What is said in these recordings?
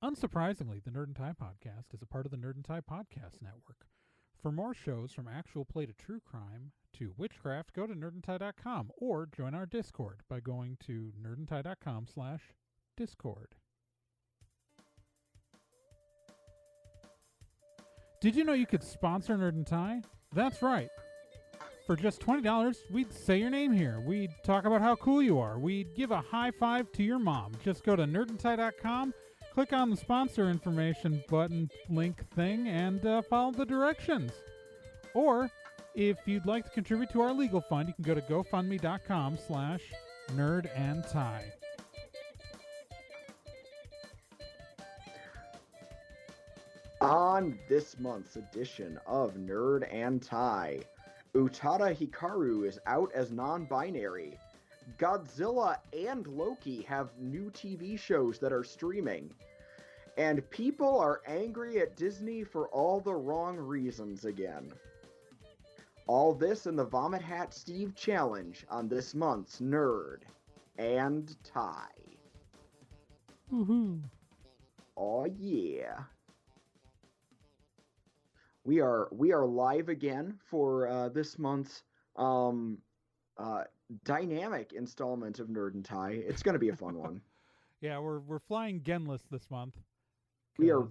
Unsurprisingly, the Nerd and Tie podcast is a part of the Nerd and Tie podcast network. For more shows from actual play to true crime to witchcraft, go to nerdandtie.com or join our Discord by going to nerdandtie.com/discord. Did you know you could sponsor Nerd and Tie? That's right. For just $20, we'd say your name here. We'd talk about how cool you are. We'd give a high five to your mom. Just go to nerdandtie.com, click on the sponsor information button link thing, and follow the directions. Or, if you'd like to contribute to our legal fund, you can go to gofundme.com/nerdandtie. On this month's edition of Nerd and Tie, Utada Hikaru is out as non-binary. Godzilla and Loki have new TV shows that are streaming. And people are angry at Disney for all the wrong reasons again. All this in the Vomit Hat Steve Challenge on this month's Nerd and Tie. Woohoo! Oh yeah. We are live again for this month's dynamic installment of Nerd and Tie. It's going to be a fun one. Yeah, we're flying genless this month. We are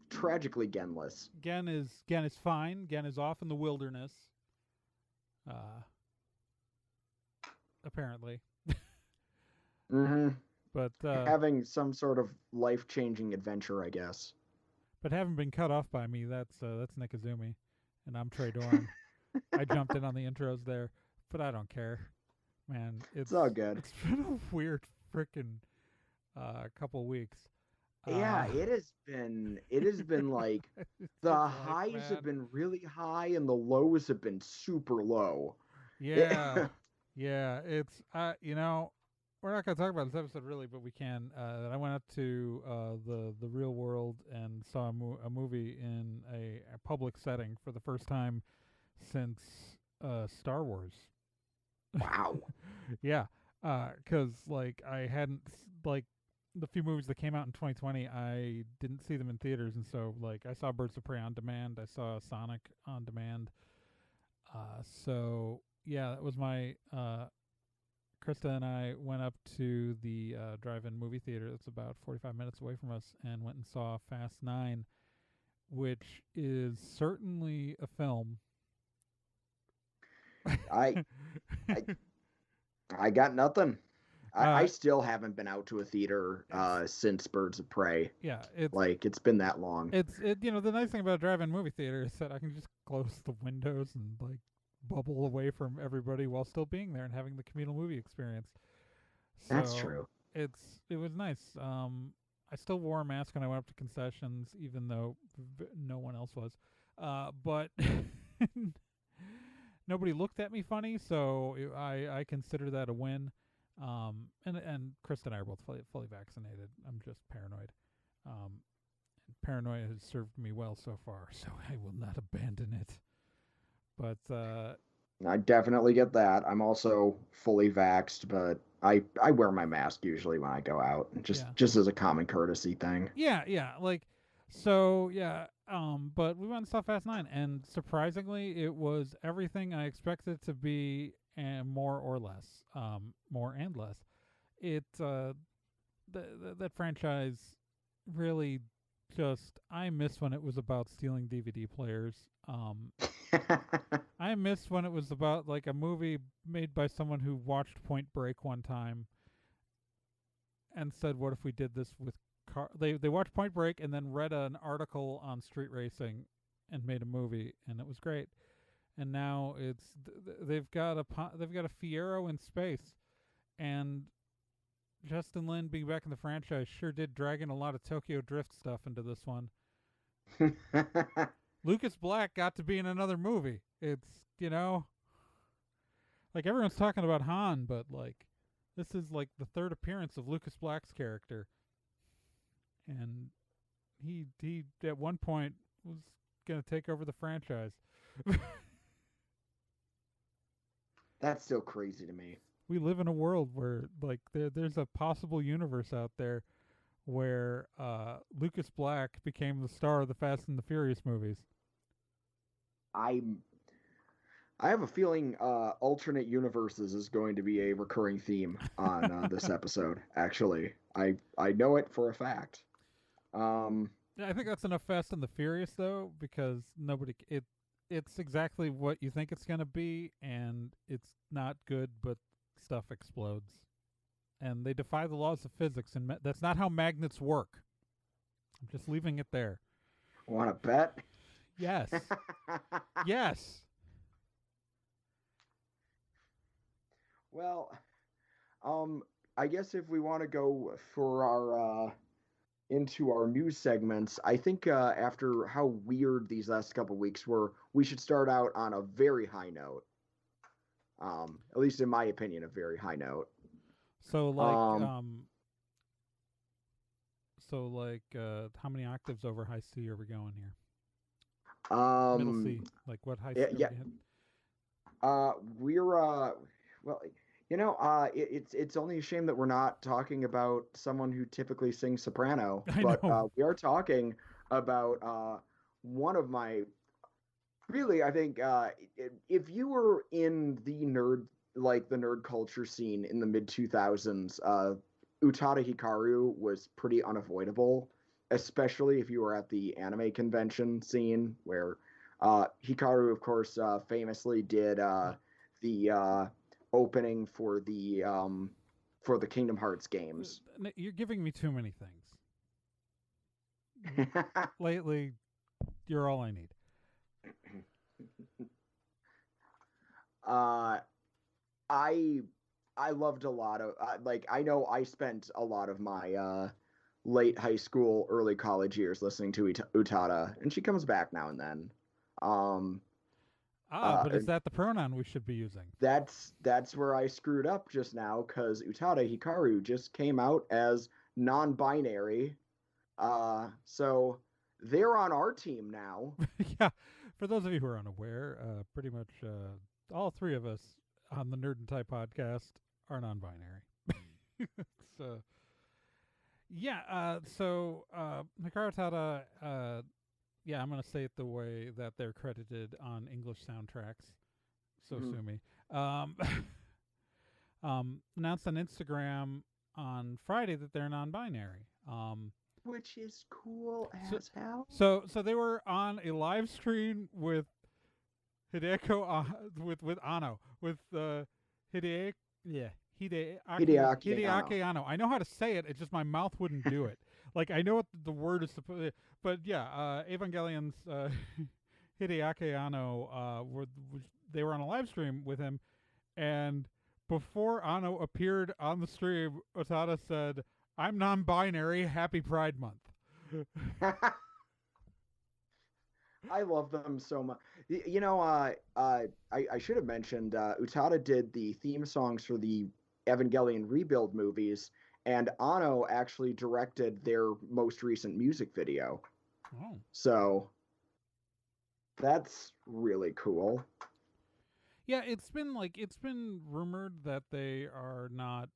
tragically genless. Gen is fine. Gen is off in the wilderness. Apparently. Mm-hmm. But having some sort of life-changing adventure, I guess. But having been cut off by me, that's Nick Izumi, and I'm Trey Dorn. I jumped in on the intros there, but I don't care, man. It's all good. It's been a weird frickin' couple weeks. Yeah, it has been like the highs have been really high and the lows have been super low. Yeah, yeah. It's we're not going to talk about this episode really, but we can. I went up to the real world and saw a movie in a public setting for the first time since Star Wars. Wow. Yeah, because I hadn't the few movies that came out in 2020, I didn't see them in theaters, and so I saw Birds of Prey on demand, I saw Sonic on demand. So yeah, that was my. Krista and I went up to the drive-in movie theater that's about 45 minutes away from us and went and saw Fast 9, which is certainly a film. I got nothing. I still haven't been out to a theater since Birds of Prey. Yeah, it's been that long. The nice thing about a drive-in movie theater is that I can just close the windows and bubble away from everybody while still being there and having the communal movie experience. So that's true. It was nice. I still wore a mask when I went up to concessions, even though no one else was. But nobody looked at me funny, so I consider that a win. And Krista and I are both fully vaccinated. I'm just paranoid. Paranoia has served me well so far, so I will not abandon it. But I definitely get that. I'm also fully vaxxed, but I wear my mask usually when I go out, just as a common courtesy thing. Yeah. But we went and saw Fast 9, and surprisingly, it was everything I expected it to be, and more or less, more and less. It that franchise really I miss when it was about stealing DVD players. I miss when it was about a movie made by someone who watched Point Break one time and said, "What if we did this with car?" They watched Point Break and then read an article on street racing and made a movie, and it was great. And now they've got a Fiero in space, and Justin Lin being back in the franchise sure did drag in a lot of Tokyo Drift stuff into this one. Lucas Black got to be in another movie. It's, everyone's talking about Han, but this is the third appearance of Lucas Black's character. And he at one point was going to take over the franchise. That's still crazy to me. We live in a world where there's a possible universe out there where Lucas Black became the star of the Fast and the Furious movies. I have a feeling alternate universes is going to be a recurring theme on this episode. Actually, I know it for a fact. Yeah, I think that's enough Fast and the Furious though, because it's exactly what you think it's gonna be, and it's not good, but stuff explodes, and they defy the laws of physics, and that's not how magnets work. I'm just leaving it there. Want to bet? Yes. Yes. Well, I guess if we want to go for our into our news segments, I think after how weird these last couple weeks were, we should start out on a very high note. At least in my opinion, a very high note. So like how many octaves over high C are we going here? Middle C. Like what high C? Yeah. We're well, it's only a shame that we're not talking about someone who typically sings soprano, but we are talking about one of my really, I think, if you were in the nerd culture scene in the mid 2000s, Utada Hikaru was pretty unavoidable, especially if you were at the anime convention scene where Hikaru, of course, famously did the opening for the Kingdom Hearts games. You're giving me too many things. Lately, you're all I need. I loved a lot of I know I spent a lot of my late high school, early college years listening to Utada, and she comes back now and then. But is that the pronoun we should be using? That's where I screwed up just now, because Utada Hikaru just came out as non-binary. So they're on our team now. Yeah. For those of you who are unaware, pretty much all three of us on the Nerd and Tie podcast are non-binary. So, yeah. So Hikaru Utada, yeah, I'm going to say it the way that they're credited on English soundtracks. So sue me. Announced on Instagram on Friday that they're non-binary. Which is cool as hell. So they were on a live stream with Hideko with Anno with Hideaki Anno. I know how to say it. It's just my mouth wouldn't do it. Like I know what the word is supposed, but yeah, Evangelion's Hideaki Anno they were on a live stream with him, and before Anno appeared on the stream, Utada said, "I'm non-binary. Happy Pride Month." I love them so much. You know, I should have mentioned Utada did the theme songs for the Evangelion Rebuild movies, and Anno actually directed their most recent music video. Oh. So that's really cool. Yeah, it's been rumored that they are not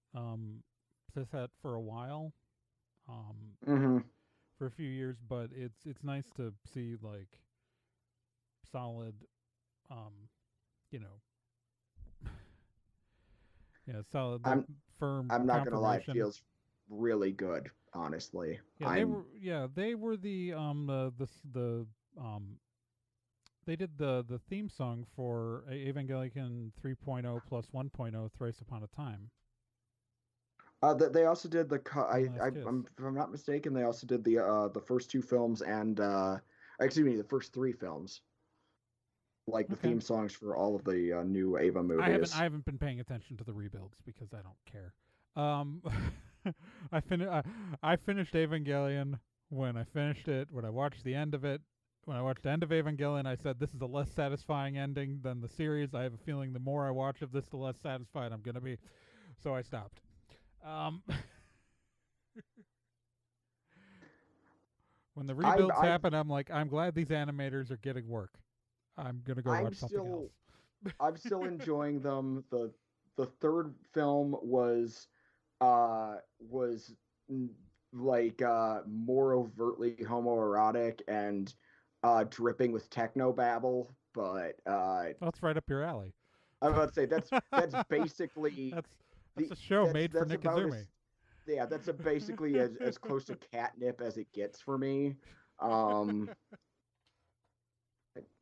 cishet for a while. For a few years, but it's nice to see like solid solid firm. I'm not gonna lie, it feels really good, honestly. Yeah, they were the they did the theme song for Evangelion 3.0 plus 1.0 Thrice Upon a Time. They also did if I'm not mistaken, they also did the first two films and the first three films, like the theme songs for all of the new Eva movies. I haven't been paying attention to the rebuilds because I don't care. I finished Evangelion when I finished it. When I watched the end of it, when I watched the end of Evangelion, I said this is a less satisfying ending than the series. I have a feeling the more I watch of this, the less satisfied I'm gonna be. So I stopped. When the rebuilds happen, I'm like, I'm glad these animators are getting work. I'm gonna go watch something else. I'm still enjoying them. The third film was like more overtly homoerotic and dripping with techno babble, but That's right up your alley. I'm about to say that's basically That's the a show made for that's Nick about as Izumi. yeah, that's basically as close to catnip as it gets for me. Um,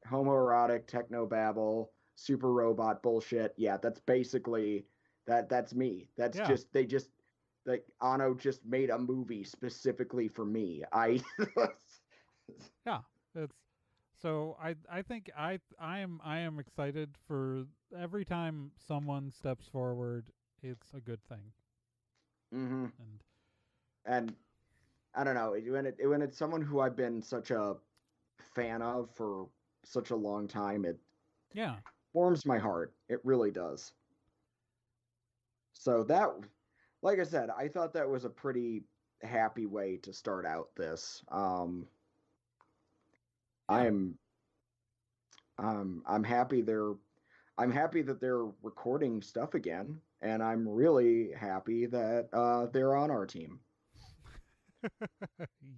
Homoerotic techno babble, super robot bullshit. Yeah, that's basically that's me. That's Yeah. just they just like Ano just made a movie specifically for me. Yeah. It's so I think I am excited for every time someone steps forward, it's a good thing. hmm And and I don't know when it's someone who I've been such a fan of for such a long time, it yeah. warms my heart. It really does. So that, like I said, I thought that was a pretty happy way to start out this. Yeah. I'm I'm happy I'm happy that they're recording stuff again, and I'm really happy that they're on our team.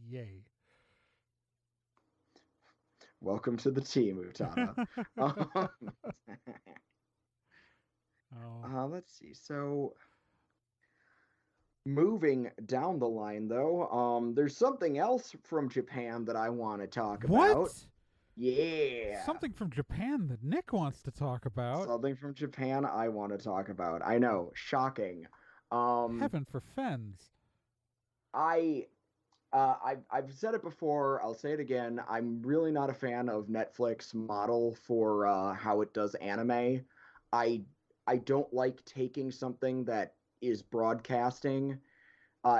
Yay. Welcome to the team, Utada. um, Oh. let's see. So moving down the line, though, there's something else from Japan that I want to talk about. What? Yeah. Something from Japan that Nick wants to talk about. Something from Japan I want to talk about. I know, shocking. Um, Heaven for Fens. I I've said it before. I'll say it again. I'm really not a fan of Netflix model for how it does anime. I I don't like taking something that is broadcasting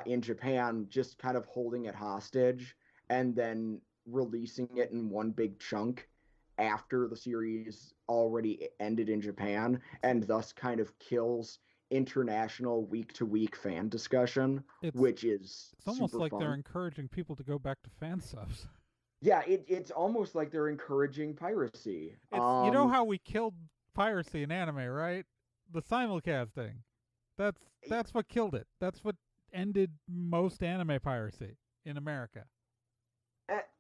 in Japan, just kind of holding it hostage, and then releasing it in one big chunk after the series already ended in Japan, and thus kind of kills international week to week fan discussion, It's which is it's almost super like they're fun. encouraging people to go back to fan subs. Yeah, it's almost like they're encouraging piracy. It's you know how we killed piracy in anime, right? The simulcasting. That's what killed it. That's what ended most anime piracy in America.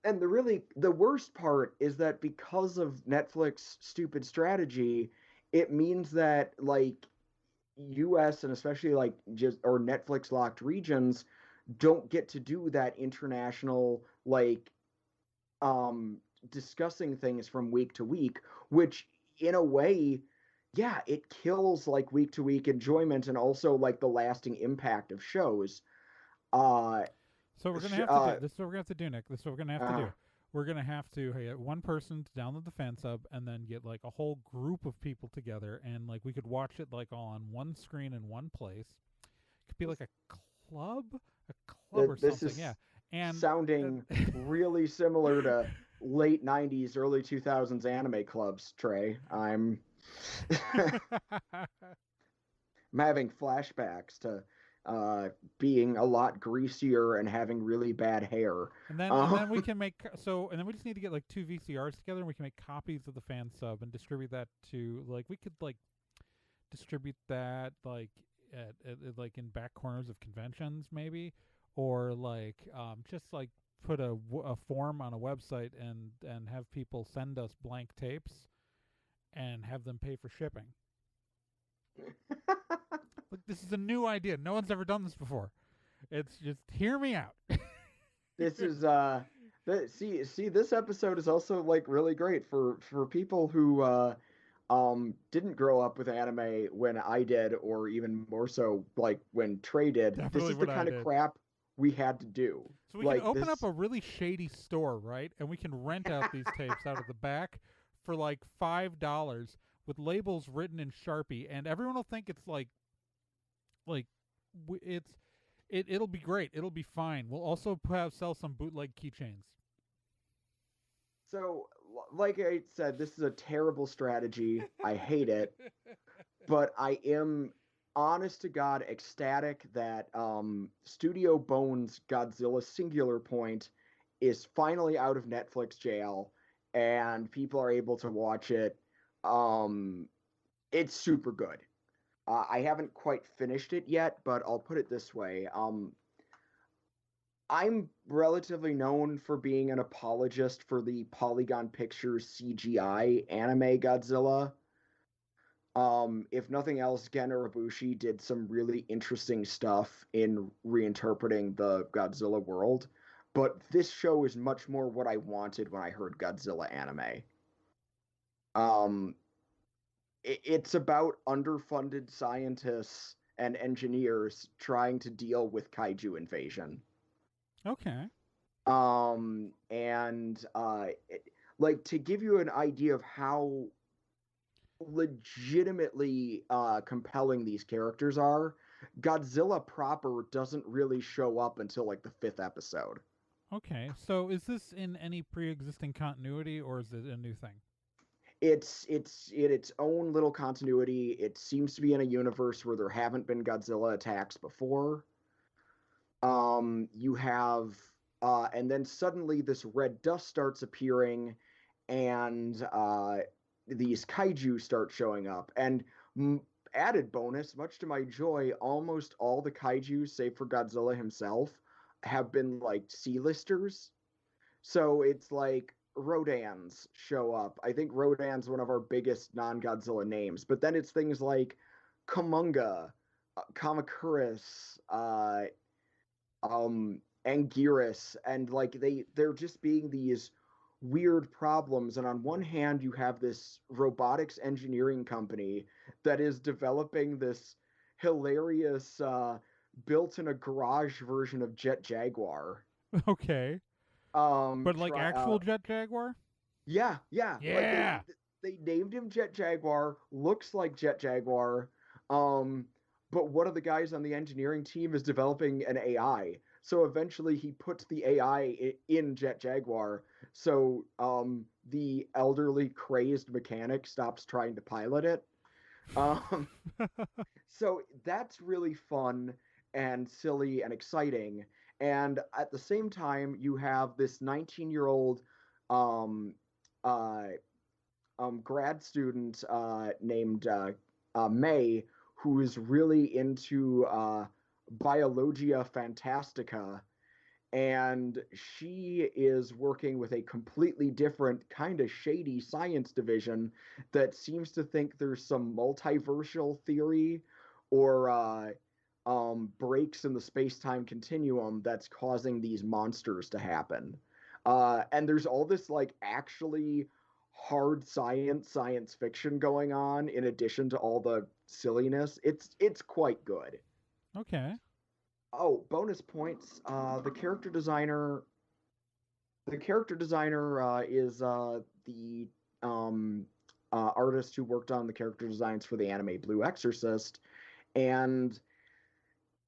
and the worst part is that because of Netflix stupid strategy, it means that like US and especially like just or Netflix locked regions don't get to do that international like um discussing things from week to week, which in a way, yeah, it kills like week to week enjoyment and also like the lasting impact of shows. Uh, So we're gonna sh- have to do uh, this. Is what we're gonna have to do, Nick. This is what we're gonna have to uh do. We're gonna have to get one person to download the fan sub, and then get like a whole group of people together, and like we could watch it like all on one screen in one place. It could be like club, a club or this something. Yeah, is and sounding really similar to late 90s early 2000s anime clubs, Trey. I'm I'm having flashbacks to being a lot greasier and having really bad hair. and then we can make and then we just need to get like two VCRs together, and we can make copies of the fan sub and distribute that to like we could like distribute that like at like in back corners of conventions maybe, or like just like put a form on a website and have people send us blank tapes and have them pay for shipping. Look, this is a new idea. No one's ever done this before. It's just hear me out. This is see this episode is also like really great for people who didn't grow up with anime when I did, or even more so like when Trey did. This Definitely is the what I kind of did. crap we had to do. So we can Like open up this a really shady store, right? And we can rent out these tapes out of the back for like $5 with labels written in Sharpie, and everyone will think it's like it'll be great. It'll be fine. We'll also sell some bootleg keychains. so like I said, this is a terrible strategy. I hate it, but I am honest to God ecstatic that Studio Bones Godzilla Singular Point is finally out of Netflix jail and people are able to watch it. Um, it's super good. I haven't quite finished it yet, but I'll put it this way. I'm relatively known for being an apologist for the Polygon Pictures CGI anime Godzilla. If nothing else, Gen Urobuchi did some really interesting stuff in reinterpreting the Godzilla world, but this show is much more what I wanted when I heard Godzilla anime. Um, it's about underfunded scientists and engineers trying to deal with kaiju invasion. Okay. And like to give you an idea of how legitimately compelling these characters are, Godzilla proper doesn't really show up until like the fifth episode. Okay. So is this in any pre-existing continuity, or is it a new thing? It's in its own little continuity. It seems to be in a universe where there haven't been Godzilla attacks before. You have and then suddenly this red dust starts appearing, and these kaiju start showing up. And added bonus, much to my joy, almost all the kaiju, save for Godzilla himself, have been like C-listers. So it's like Rodans show up. I think Rodan's one of our biggest non-Godzilla names, but then it's things like Kamunga, Kamakuris, Anguirus, and like they're just being these weird problems. And on one hand, you have this robotics engineering company that is developing this hilarious built in a garage version of Jet Jaguar. Okay. But like Try actual Jet Jaguar? yeah, like Yeah. they named him Jet Jaguar, looks like Jet Jaguar. Um, but one of the guys on the engineering team is developing an AI. So eventually he puts the AI in Jet Jaguar. So the elderly crazed mechanic stops trying to pilot it. Um, so that's really fun and silly and exciting. And at the same time, you have this 19-year-old um, uh, grad student named May, who is really into Biologia Fantastica. And she is working with a completely different, kind of shady science division that seems to think there's some multiversal theory or breaks in the space time continuum that's causing these monsters to happen. And there's all this like actually hard science fiction going on in addition to all the silliness. It's quite good. Okay. Oh, bonus points. The character designer is the um, artist who worked on the character designs for the anime Blue Exorcist, and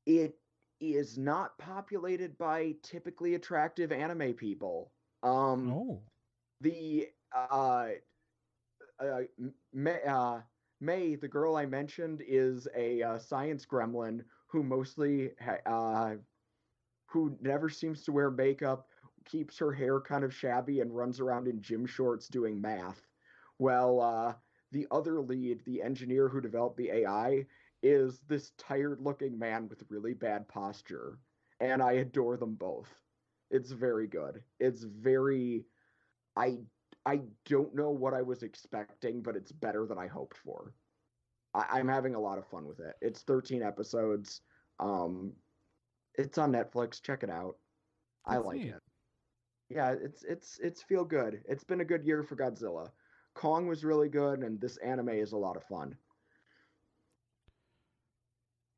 it is not populated by typically attractive anime people. Um, Oh. the uh, May, May, the girl I mentioned, is a science gremlin who who never seems to wear makeup, keeps her hair kind of shabby, and runs around in gym shorts doing math. Well, the other lead, the engineer who developed the AI, is this tired looking man with really bad posture. And I adore them both. It's very good. It's very. I. I don't know what I was expecting, but it's better than I hoped for. I'm having a lot of fun with it. It's 13 episodes. Um, it's on Netflix. Check it out. I That's like neat. it. Yeah, it's feel good. It's been a good year for Godzilla. Kong was really good, and this anime is a lot of fun.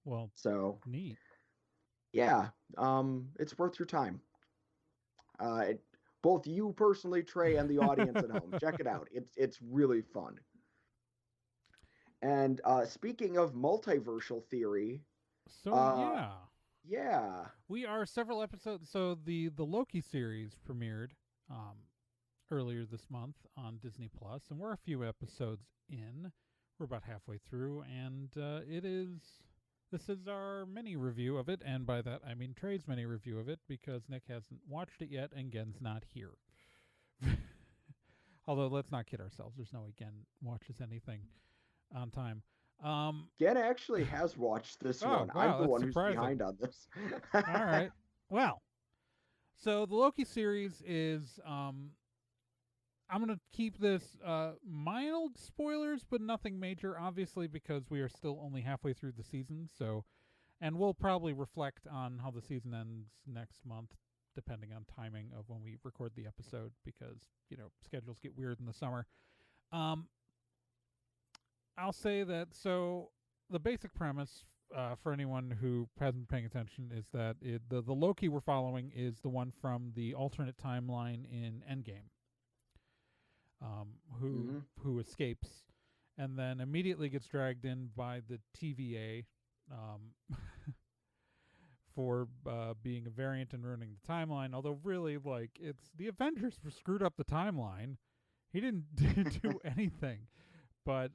Well, So neat. yeah, it's worth your time. It, both you personally, Trey, and the audience at home, check it out. It's really fun. And speaking of multiversal theory, So uh, yeah, yeah, we are several episodes. So the Loki series premiered um, earlier this month on Disney Plus, and we're a few episodes in. We're about halfway through, and it is. This is our mini review of it, and by that I mean Trey's mini review of it because Nick hasn't watched it yet, and Gen's not here. Although let's not kid ourselves. There's no way Gen watches anything on time. Um, Gen actually has watched this oh one. I'm wow, the that's one who's surprising. behind on this. All right. Well, So the Loki series is I'm going to keep this mild spoilers, but nothing major, obviously, because we are still only halfway through the season. So, and we'll probably reflect on how the season ends next month, depending on timing of when we record the episode, because, schedules get weird in the summer. I'll say that, so the basic premise for anyone who hasn't been paying attention is that the Loki we're following is the one from the alternate timeline in Endgame. Who escapes and then immediately gets dragged in by the TVA for being a variant and ruining the timeline. Although really, it's the Avengers who screwed up the timeline. He didn't do anything. But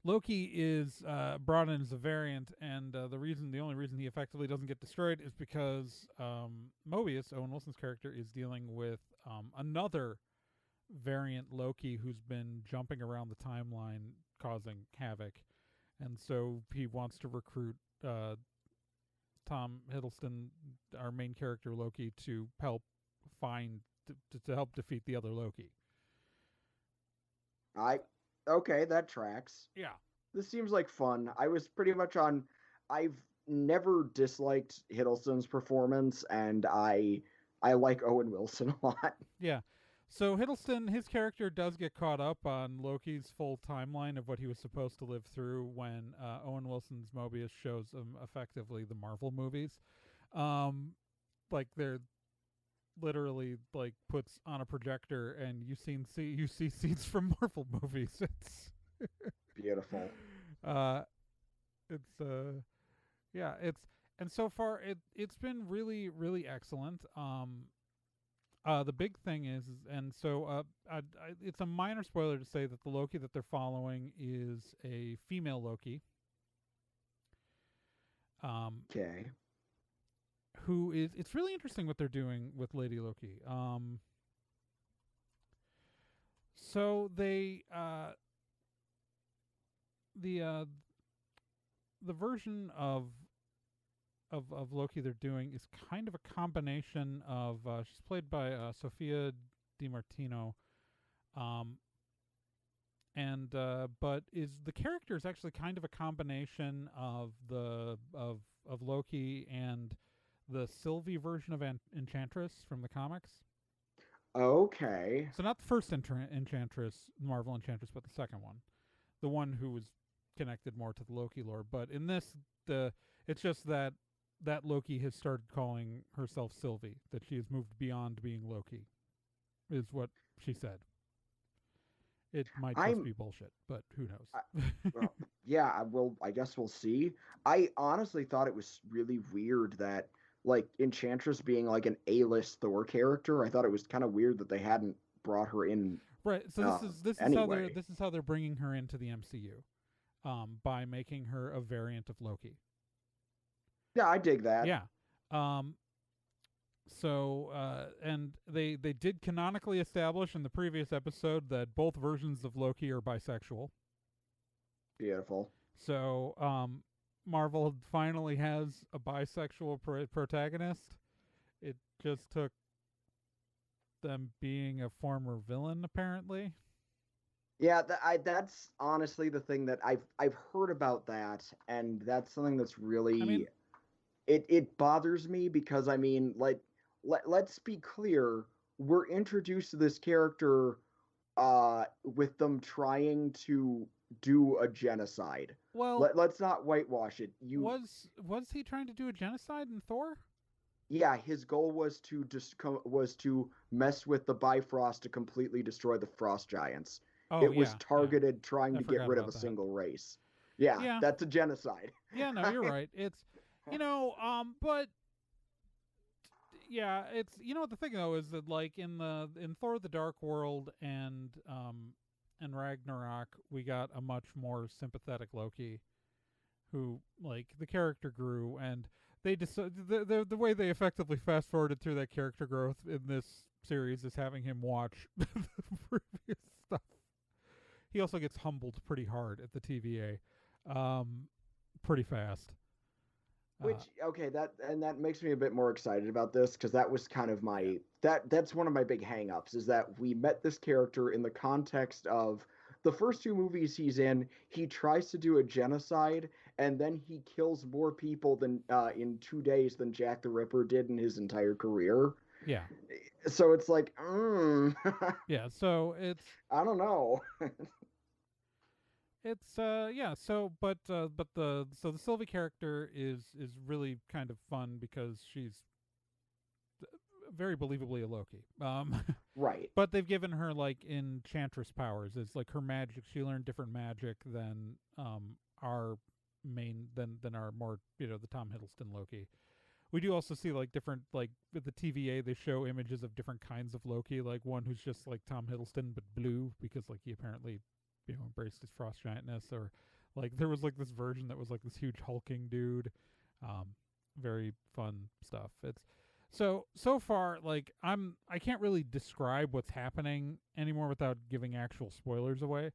Loki is brought in as a variant, and the only reason he effectively doesn't get destroyed is because Mobius, Owen Wilson's character, is dealing with another variant Loki who's been jumping around the timeline causing havoc, and so he wants to recruit Tom Hiddleston, our main character Loki, to help to help defeat the other Loki. Okay, that tracks. Yeah. This seems like fun. I was pretty much on. I've never disliked Hiddleston's performance, and I like Owen Wilson a lot. Yeah. So Hiddleston, his character does get caught up on Loki's full timeline of what he was supposed to live through when Owen Wilson's Mobius shows him effectively the Marvel movies. They're literally puts on a projector and you see scenes from Marvel movies. It's beautiful. And so far it's been really, really excellent. The big thing is it's a minor spoiler to say that the Loki that they're following is a female Loki. Okay. Who is? It's really interesting what they're doing with Lady Loki. So they the version of Loki they're doing is kind of a combination of she's played by Sophia DiMartino, but the character is actually kind of a combination of Loki and the Sylvie version of Enchantress from the comics. Okay. So not the first Enchantress, Marvel Enchantress, but the second one, the one who was connected more to the Loki lore. But in this, it's just that Loki has started calling herself Sylvie, that she has moved beyond being Loki, is what she said. It might just be bullshit, but who knows? Yeah, I guess we'll see. I honestly thought it was really weird that Enchantress being an A-list Thor character. I thought it was kind of weird that they hadn't brought her in. Right. So this anyway. is how they're bringing her into the MCU, by making her a variant of Loki. Yeah, I dig that. Yeah. And they did canonically establish in the previous episode that both versions of Loki are bisexual. Beautiful. So, Marvel finally has a bisexual protagonist. It just took them being a former villain, apparently. Yeah, that's honestly the thing that I've heard about that, and that's something that's really it bothers me because let's be clear, we're introduced to this character with them trying to do a genocide. Well, let's not whitewash it. Was he trying to do a genocide in Thor? Yeah, his goal was to mess with the Bifrost to completely destroy the Frost Giants. It was targeted trying to get rid of a single race. Yeah, that's a genocide. Yeah, no, you're right. It's but yeah, it's the thing though is that in Thor: The Dark World and Ragnarok, we got a much more sympathetic Loki, who the character grew, and they the way they effectively fast forwarded through that character growth in this series is having him watch the previous stuff. He also gets humbled pretty hard at the TVA, pretty fast. Which okay, that makes me a bit more excited about this because that was kind of my that's one of my big hangups is that we met this character in the context of the first two movies he's in. He tries to do a genocide and then he kills more people than in 2 days than Jack the Ripper did in his entire career. Yeah. So it's like, Yeah. So I don't know. it's yeah. But the Sylvie character is really kind of fun because she's very believably a Loki. Right. But they've given her like enchantress powers. It's like her magic. She learned different magic than our main than our more the Tom Hiddleston Loki. We do also see like different like with the TVA they show images of different kinds of Loki, like one who's just like Tom Hiddleston but blue because like he apparently embraced his frost giantness, or like there was like this version that was like this huge hulking dude. Um, very fun stuff. It's so far like I can't really describe what's happening anymore without giving actual spoilers away.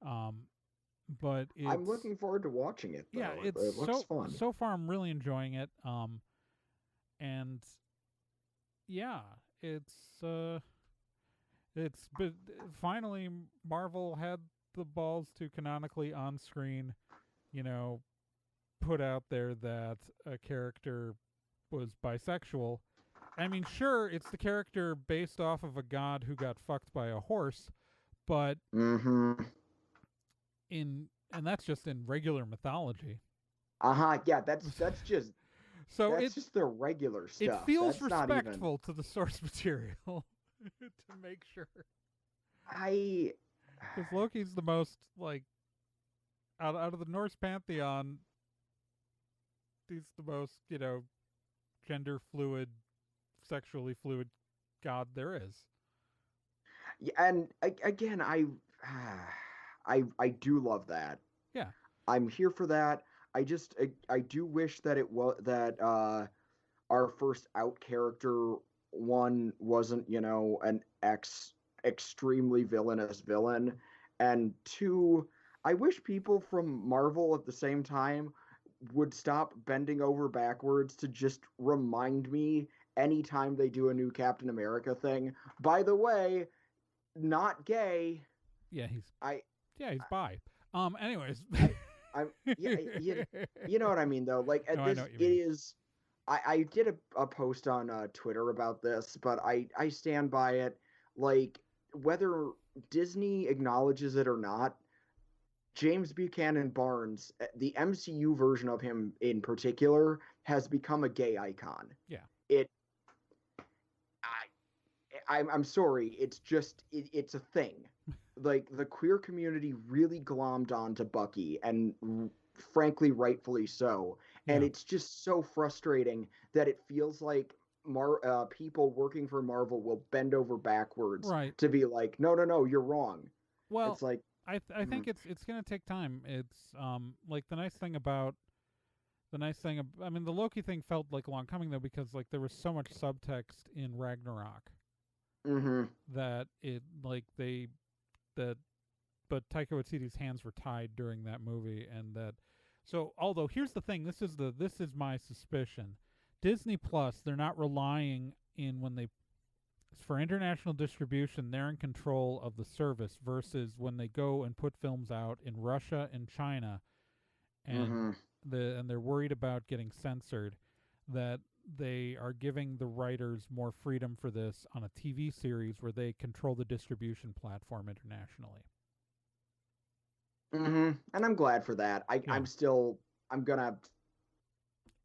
Um, but I'm it's looking forward to watching it though. yeah, it's It looks fun. so far I'm really enjoying it. And yeah, it's but finally Marvel had the balls to canonically on screen, you know, put out there that a character was bisexual. I mean, sure, it's the character based off of a god who got fucked by a horse, but Mm-hmm. and that's just in regular mythology. Uh-huh. Yeah, So that's just the regular it stuff. feels That's not even respectful to the source material to make sure, I because Loki's the most like out of the Norse pantheon. He's the most gender fluid, sexually fluid god there is. yeah, and again, I do love that. Yeah, I'm here for that. I do wish that it was that our first out character one wasn't, an extremely villainous villain. And two, I wish people from Marvel at the same time would stop bending over backwards to just remind me anytime they do a new Captain America thing. By the way, not gay. yeah, I he's bi. Anyways, I I'm yeah, you know what I mean though. Like no, at I know this what you it mean. is I did a post on Twitter about this, but I stand by it. Like whether Disney acknowledges it or not, James Buchanan Barnes, the MCU version of him in particular, has become a gay icon. Yeah, It I'm sorry, it's just it's a thing. Like the queer community really glommed onto Bucky, and frankly, rightfully so. And yeah, it's just so frustrating that it feels like people working for Marvel will bend over backwards right. to be like, no, no, no, you're wrong. Well, It's like, I mm, think it's gonna take time. It's like I mean, the Loki thing felt like a long coming though because like there was so much subtext in Ragnarok mm-hmm, that it like they that but Taika Waititi's hands were tied during that movie, and that so although here's the thing, this is my suspicion. Disney Plus, they're not relying in when they for international distribution, they're in control of the service versus when they go and put films out in Russia and China and mm-hmm. they're worried about getting censored, that they are giving the writers more freedom for this on a TV series where they control the distribution platform internationally. Mm-hmm. And I'm glad for that. Yeah. I'm gonna,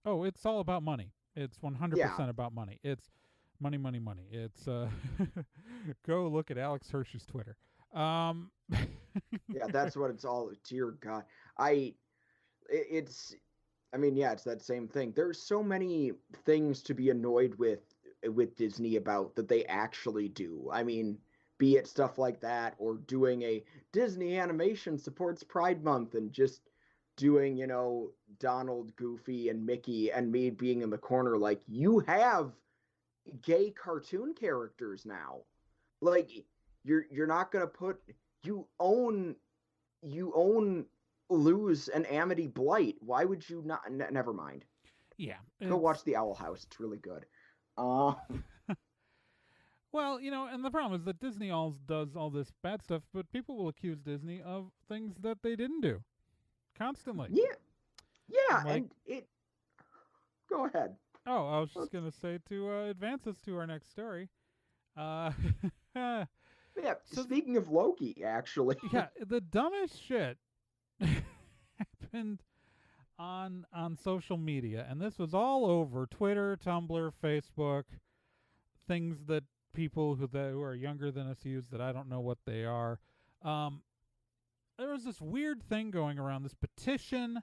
Oh, it's all about money. It's yeah, 100% about money. It's money, money, money. It's go look at Alex Hirsch's Twitter. Um, yeah, that's what it's all. Dear God, I, it's, I mean, yeah, it's that same thing. There's so many things to be annoyed with Disney about that they actually do. I mean, be it stuff like that or doing a Disney animation supports Pride Month and just doing, Donald, Goofy, and Mickey and me being in the corner like you have gay cartoon characters now. Like you're not gonna put you own you own lose an Amity Blight. Why would you not? Never mind. Yeah. Go watch The Owl House. It's really good. Uh, Well, and the problem is that Disney does all this bad stuff, but people will accuse Disney of things that they didn't do constantly. yeah, Like, and it. Go ahead. oh, I was just gonna say to advance us to our next story. Uh, so Yeah, speaking of Loki, actually. yeah, the dumbest shit happened on social media, and this was all over Twitter, Tumblr, Facebook, things that people who are younger than us use that I don't know what they are. There was this weird thing going around, this petition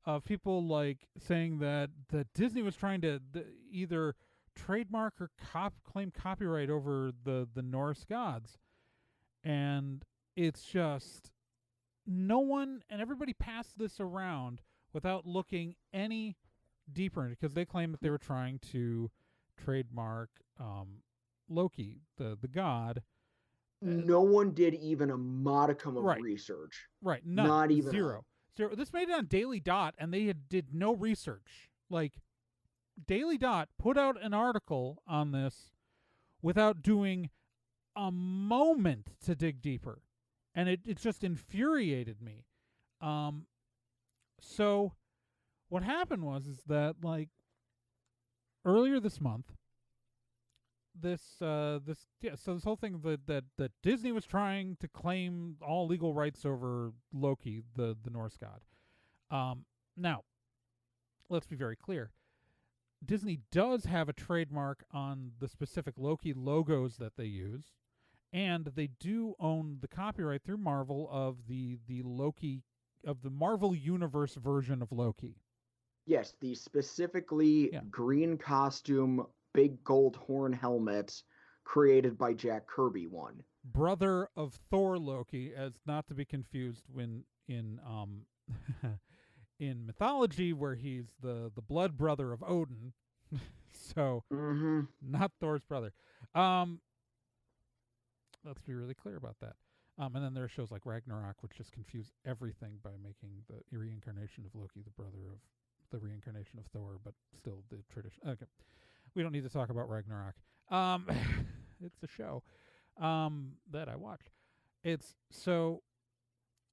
of people like saying that Disney was trying to either trademark or claim copyright over the Norse gods, and it's just no one and everybody passed this around without looking any deeper into it, because they claim that they were trying to trademark Loki, the god. No one did even a modicum of Right. research. Right, none. Not even zero. This made it on Daily Dot, and they did no research. Like, Daily Dot put out an article on this without doing a moment to dig deeper, and it just infuriated me. So what happened was that, like, earlier this month, so this whole thing that Disney was trying to claim all legal rights over Loki, the Norse god. Now, let's be very clear. Disney does have a trademark on the specific Loki logos that they use, and they do own the copyright through Marvel of the Loki, of the Marvel Universe version of Loki. Yes, the specifically green costume, big gold horn helmet created by Jack Kirby one. Brother of Thor Loki, as not to be confused when in in mythology, where he's the blood brother of Odin. So not Thor's brother. Let's be really clear about that. And then there are shows like Ragnarok, which just confuse everything by making the reincarnation of Loki the brother of the reincarnation of Thor, but still the tradition. Okay. We don't need to talk about Ragnarok. It's a show that I watch. It's so.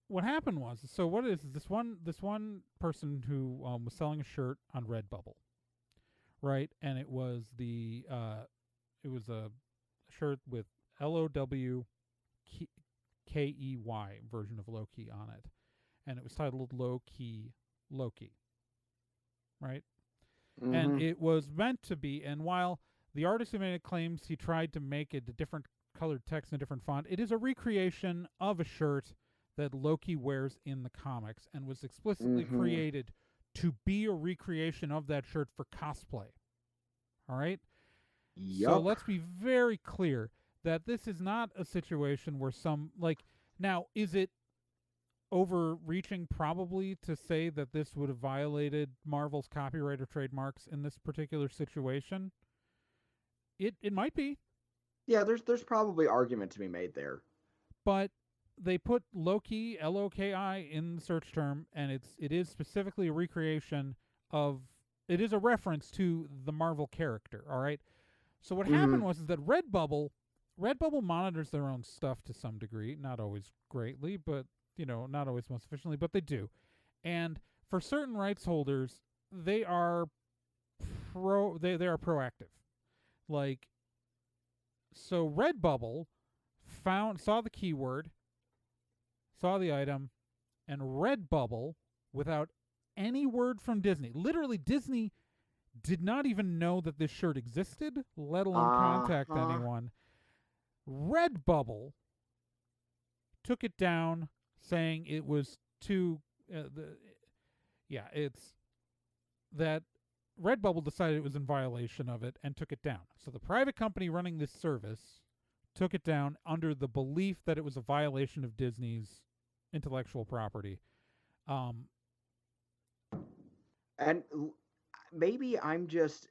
What happened was, so what is this one person who was selling a shirt on Redbubble, right? And it was it was a shirt with LOWKEY version of Loki on it, and it was titled Low Key Loki, right? And it was meant to be, and while the artist who made it claims he tried to make it a different colored text and a different font, it is a recreation of a shirt that Loki wears in the comics and was explicitly created to be a recreation of that shirt for cosplay. All right? Yep. So let's be very clear that this is not a situation where now, is it overreaching probably to say that this would have violated Marvel's copyright or trademarks in this particular situation? It might be. Yeah, there's probably argument to be made there. But they put Loki, Loki, in the search term, and it is specifically a recreation of, it is a reference to the Marvel character, all right? So what happened was that Redbubble monitors their own stuff to some degree, not always greatly, but not always most efficiently, but they do. And for certain rights holders, they are they are proactive. Like, so Redbubble saw the keyword, saw the item, and Redbubble, without any word from Disney, literally Disney did not even know that this shirt existed, let alone contact anyone. Redbubble took it down, saying it was too it's that Redbubble decided it was in violation of it and took it down. So the private company running this service took it down under the belief that it was a violation of Disney's intellectual property. And maybe I'm just,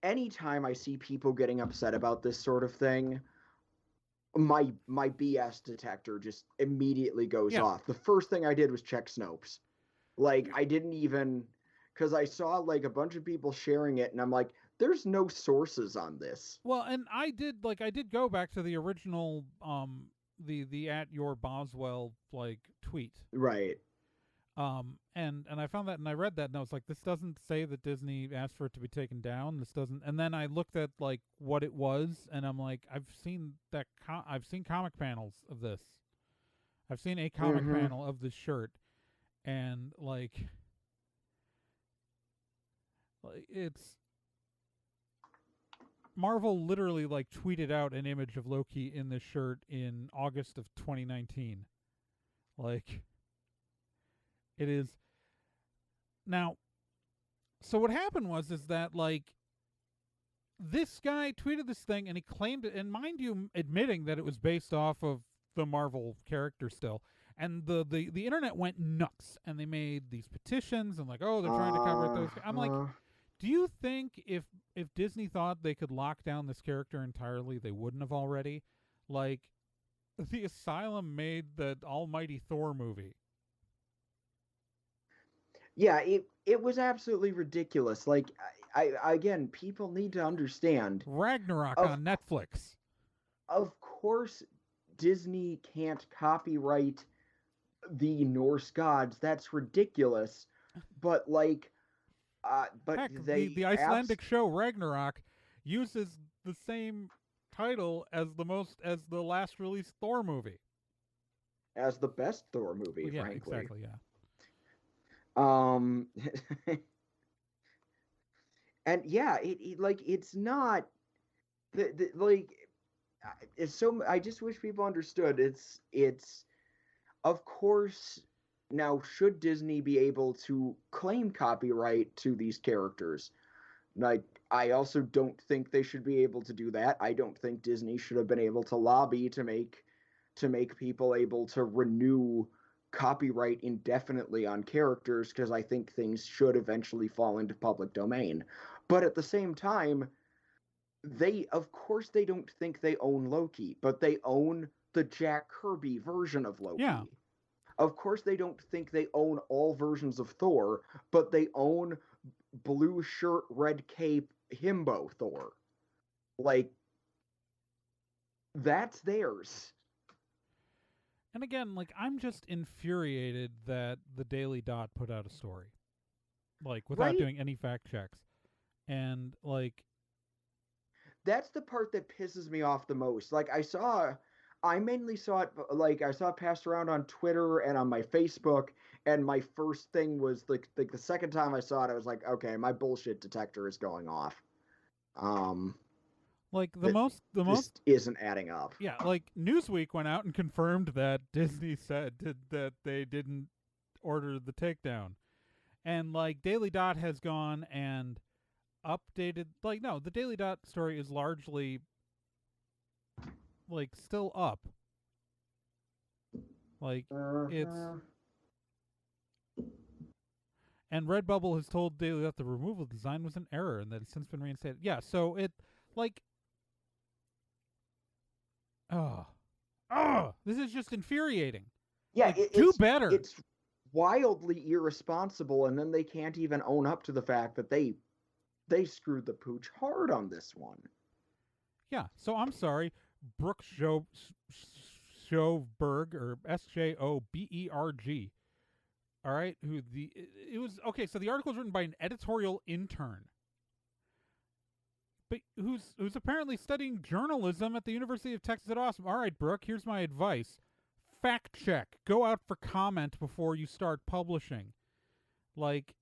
anytime I see people getting upset about this sort of thing, my BS detector just immediately goes off. The first thing I did was check Snopes. Like, I didn't even, because I saw like a bunch of people sharing it, and I'm like, there's no sources on this. Well, and I did go back to the original the at your Boswell like tweet. Right. And I found that, and I read that, and I was like, this doesn't say that Disney asked for it to be taken down. This doesn't. And then I looked at like what it was, and I'm like, I've seen comic panels of this. I've seen a comic panel of this shirt, and like it's Marvel literally like tweeted out an image of Loki in this shirt in August of 2019. Like, it is now. So what happened is that like this guy tweeted this thing, and he claimed it, and mind you, admitting that it was based off of the Marvel character still. And the internet went nuts, and they made these petitions, and like, oh, they're trying to cover those. I'm like, do you think if Disney thought they could lock down this character entirely, they wouldn't have already? Like, the Asylum made the almighty Thor movie. Yeah, it was absolutely ridiculous. Like, I again, people need to understand. Ragnarok on Netflix. Of course, Disney can't copyright the Norse gods. That's ridiculous. But like, but heck, they the Icelandic show Ragnarok uses the same title as the last released Thor movie. As the best Thor movie, well, yeah, frankly. Exactly, yeah. And yeah, it like it's not like it's so. I just wish people understood. It's of course now should Disney be able to claim copyright to these characters? Like, I also don't think they should be able to do that. I don't think Disney should have been able to lobby to make people able to renew copyright indefinitely on characters, because I think things should eventually fall into public domain. But at the same time, of course they don't think they own Loki, but they own the Jack Kirby version of Loki. Yeah. Of course they don't think they own all versions of Thor, but they own blue shirt, red cape, himbo Thor. Like, that's theirs. And again, like, I'm just infuriated that the Daily Dot put out a story, like, without doing any fact checks. And like, that's the part that pisses me off the most. Like, I mainly saw it, like, I saw it passed around on Twitter and on my Facebook, and my first thing was like the second time I saw it, I was like, okay, my bullshit detector is going off. Like, the most isn't adding up. Yeah, like, Newsweek went out and confirmed that Disney said that they didn't order the takedown. And like, Daily Dot has gone and updated, like, no, the Daily Dot story is largely like still up. Like, it's, and Redbubble has told Daily Dot the removal design was an error and that it's since been reinstated. Yeah, so it, like, this is just infuriating. Yeah, like, do better. It's wildly irresponsible, and then they can't even own up to the fact that they screwed the pooch hard on this one. Yeah, so I'm sorry, Brooke Sjoberg, or Sjoberg. All right, it was okay. So the article was written by an editorial intern, but who's apparently studying journalism at the University of Texas at Austin. All right, Brooke, here's my advice: fact check. Go out for comment before you start publishing. Like,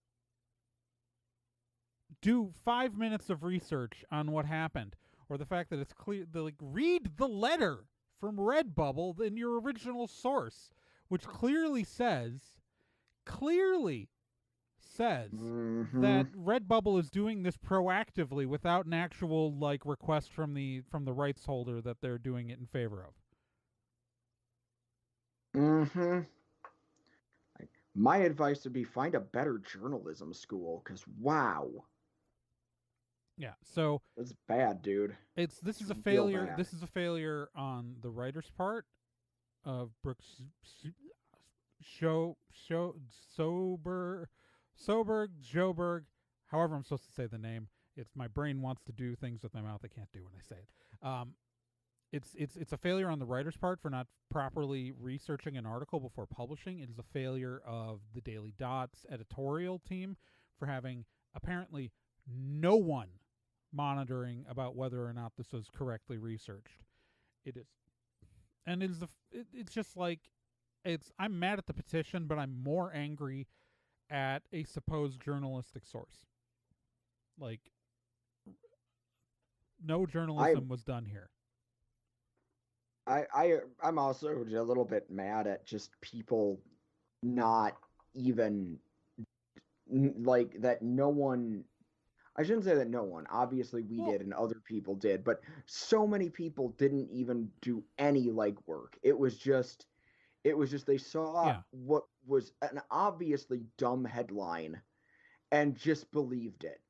do 5 minutes of research on what happened, or the fact that it's clear. Like, read the letter from Redbubble in your original source, which clearly says that Redbubble is doing this proactively without an actual like request from the rights holder that they're doing it in favor of. My advice would be find a better journalism school, because wow. Yeah, so it's bad, dude. This is a failure. This is a failure on the writer's part of Brooks Soberg, Joberg, however I'm supposed to say the name. It's my brain wants to do things with my mouth I can't do when I say it. It's a failure on the writer's part for not properly researching an article before publishing. It is a failure of the Daily Dot's editorial team for having apparently no one monitoring about whether or not this was correctly researched. It is, and it's just like I'm mad at the petition, but I'm more angry at a supposed journalistic source. Like, no journalism was done here. I'm also a little bit mad at just people not even like that. No one. I shouldn't say that no one. Obviously, we did and other people did, but so many people didn't even do any legwork. It was just they saw what was an obviously dumb headline and just believed it.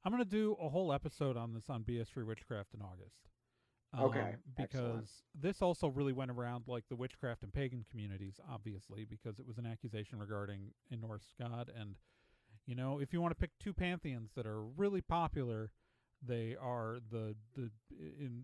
I'm gonna do a whole episode on this on BS Free Witchcraft in August. Okay, because excellent. This also really went around like the witchcraft and pagan communities, obviously, because it was an accusation regarding a Norse god. And, you know, if you want to pick two pantheons that are really popular, they are in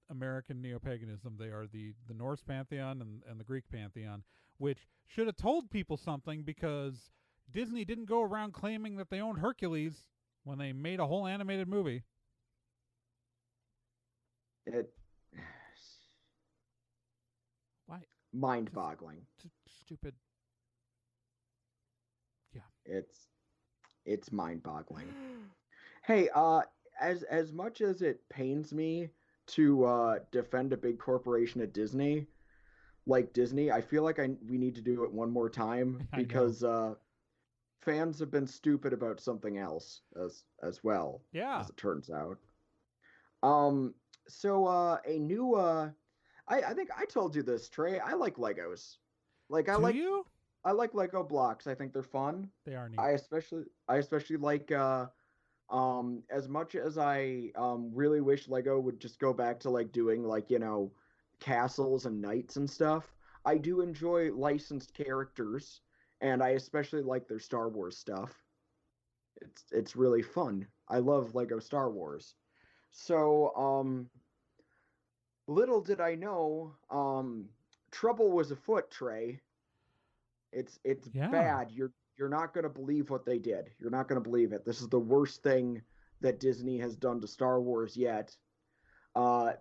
American neo-paganism, they are the Norse pantheon and the Greek pantheon, which should have told people something, because Disney didn't go around claiming that they owned Hercules when they made a whole animated movie. Why? Mind-boggling. Stupid. Yeah. It's mind-boggling. Hey, as much as it pains me to defend a big corporation at Disney, like Disney, I feel like we need to do it one more time because fans have been stupid about something else as well. Yeah. As it turns out. So a new I think I told you this, Trey. I like Legos. Like I like Lego blocks. I think they're fun. They are neat. I especially like as much as I really wish Lego would just go back to like doing like, you know, castles and knights and stuff. I do enjoy licensed characters, and I especially like their Star Wars stuff. It's really fun. I love Lego Star Wars. So, little did I know, trouble was afoot, Trey. It's bad. You're not gonna believe what they did. You're not gonna believe it. This is the worst thing that Disney has done to Star Wars yet.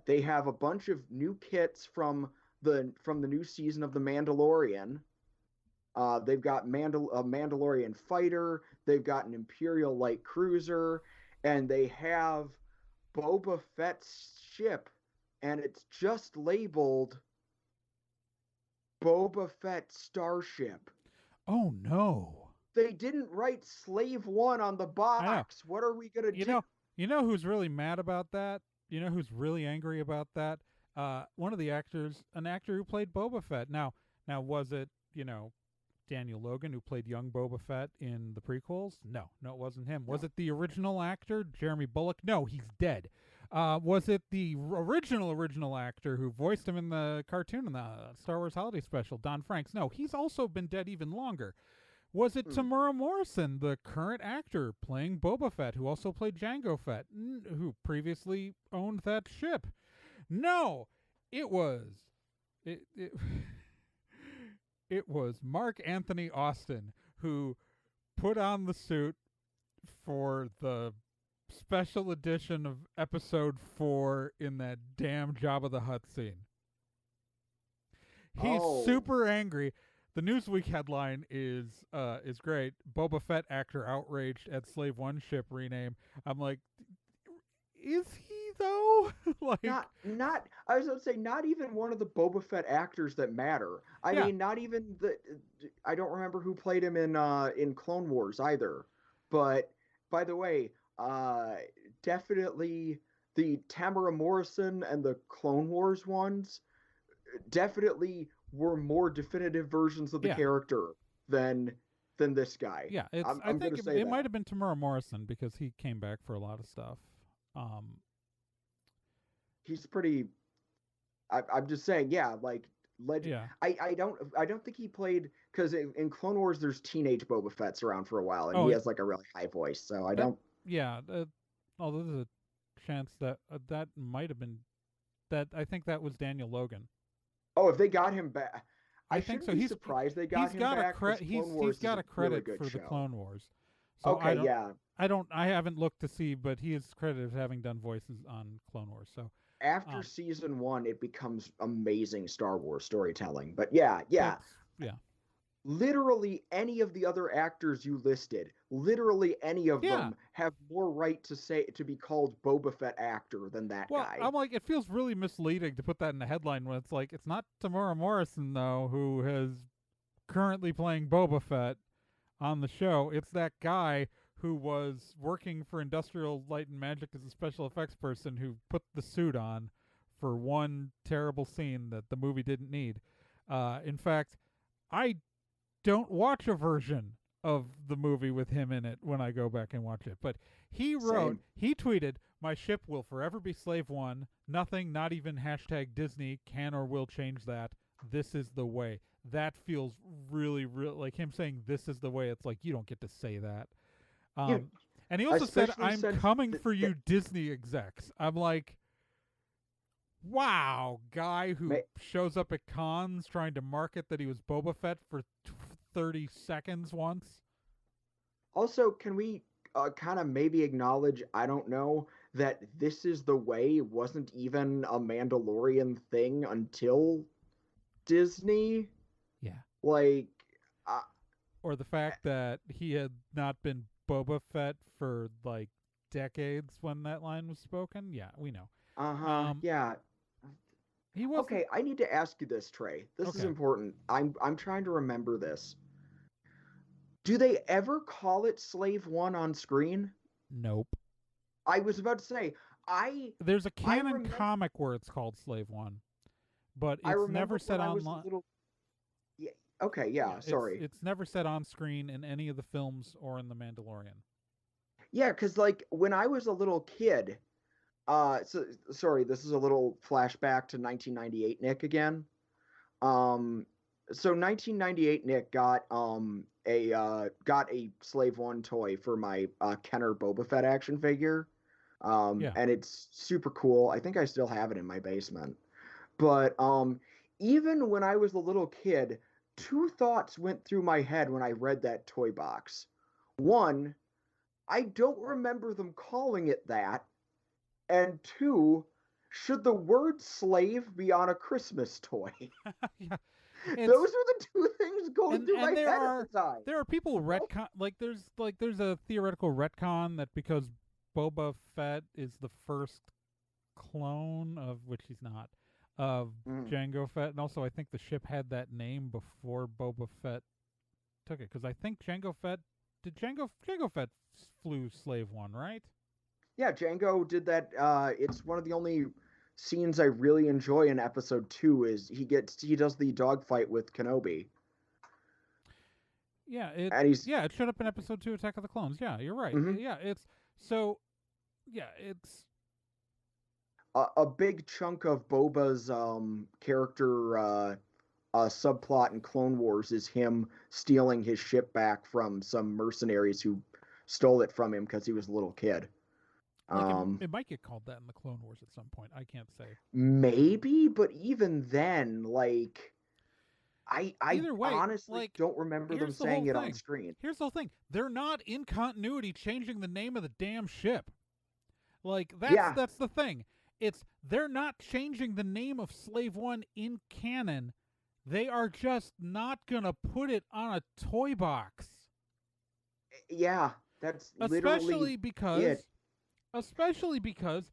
They have a bunch of new kits from the new season of The Mandalorian. They've got a Mandalorian fighter. They've got an Imperial light cruiser, and they have Boba Fett's ship, and it's just labeled Boba Fett Starship. Oh no! They didn't write Slave One on the box. What are we gonna do? You know who's really mad about that? You know who's really angry about that? One of the actors, an actor who played Boba Fett. Now was it, you know, Daniel Logan who played young Boba Fett in the prequels? No, it wasn't him. No. Was it the original actor, Jeremy Bulloch? No, he's dead. Was it the original actor who voiced him in the cartoon in the Star Wars Holiday Special, Don Franks? No, he's also been dead even longer. Was it Tamura Morrison, the current actor playing Boba Fett, who also played Jango Fett, who previously owned that ship? No, it was it was Mark Anthony Austin who put on the suit for the special edition of episode 4 in that damn Jabba the Hutt scene. He's super angry. The Newsweek headline is great. Boba Fett actor outraged at Slave One ship rename. I'm like, is he though? Like, not. I was going to say, not even one of the Boba Fett actors that matter. I mean, not even the. I don't remember who played him in Clone Wars either. But by the way, definitely the Tamara Morrison and the Clone Wars ones definitely were more definitive versions of the character than this guy. Yeah, I think it might have been Tamara Morrison because he came back for a lot of stuff. He's pretty. I'm just saying, yeah. Like legend. Yeah. I don't think he played, because in Clone Wars there's teenage Boba Fett's around for a while, and he Oh, has like a really high voice. So I that don't. yeah. Oh, there's a chance that that might have been that. I think that was Daniel Logan. Oh, if they got him back, I I think shouldn't so. be surprised they got He's him got a back, because Clone he's Wars is got a a really credit good for the show. Clone Wars. So Okay, yeah. I haven't looked to see, but he is credited as having done voices on Clone Wars. So After um season one, it becomes amazing Star Wars storytelling. But yeah, yeah. that's yeah. Literally any of the other actors you listed, literally any of Yeah. them have more right to be called Boba Fett actor than that Well, guy. I'm like, it feels really misleading to put that in the headline when it's like, it's not Tamora Morrison though who is currently playing Boba Fett on the show. It's that guy who was working for Industrial Light and Magic as a special effects person who put the suit on for one terrible scene that the movie didn't need. In fact, I don't watch a version of the movie with him in it when I go back and watch it. But Same. he tweeted, "My ship will forever be Slave One. Nothing, not even hashtag Disney, can or will change that. This is the way." That feels really, real like him saying this is the way. It's like, you don't get to say that. You, And he also said, especially "I'm since coming for you, Disney execs." I'm like, wow, guy who shows up at cons trying to market that he was Boba Fett for 30 seconds once. also, can we kind of maybe acknowledge, I don't know, that this is the way wasn't even a Mandalorian thing until Disney? Yeah. Like, uh, Or the fact that he had not been Boba Fett for like decades when that line was spoken. Yeah, we know. uh-huh, Um, yeah. he wasn't. Okay, I need to ask you this, Trey. This is Okay. important. I'm trying to remember this. Do they ever call it Slave One on screen? Nope. I was about to say, I There's a I canon remember comic where it's called Slave One, but I it's never remember said when I was a online. little. Yeah, okay, Yeah, yeah, sorry. it's never said on screen in any of the films or in The Mandalorian. Yeah, because like when I was a little kid, so sorry, this is a little flashback to 1998 Nick again. Um, so 1998 Nick got a Slave One toy for my Kenner Boba Fett action figure. Yeah. And it's super cool. I think I still have it in my basement. But even when I was a little kid, two thoughts went through my head when I read that toy box. One, I don't remember them calling it that. And two, should the word slave be on a Christmas toy? Yeah. Those It's were the two things going through my and head at the time. there are people retcon there's a theoretical retcon that because Boba Fett is the first clone of which he's not of Mm. Jango Fett, and also I think the ship had that name before Boba Fett took it because I think Jango Fett flew Slave One, right? Yeah, Django did that. It's one of the only scenes I really enjoy in episode 2 is he does the dogfight with Kenobi. Yeah, And he's it showed up in episode 2 Attack of the Clones. Yeah, you're right. mhm. Yeah, it's so yeah, it's A big chunk of Boba's character subplot in Clone Wars is him stealing his ship back from some mercenaries who stole it from him because he was a little kid. like Um, it might get called that in the Clone Wars at some point. I can't say. Maybe, but even then, like I Either way, honestly like don't remember them here's the whole saying it on thing. screen. Here's the whole thing. They're not in continuity changing the name of the damn ship. Like Yeah, that's the thing. It's they're not changing the name of Slave One in canon. They are just not gonna put it on a toy box. yeah, that's Especially literally because it. especially because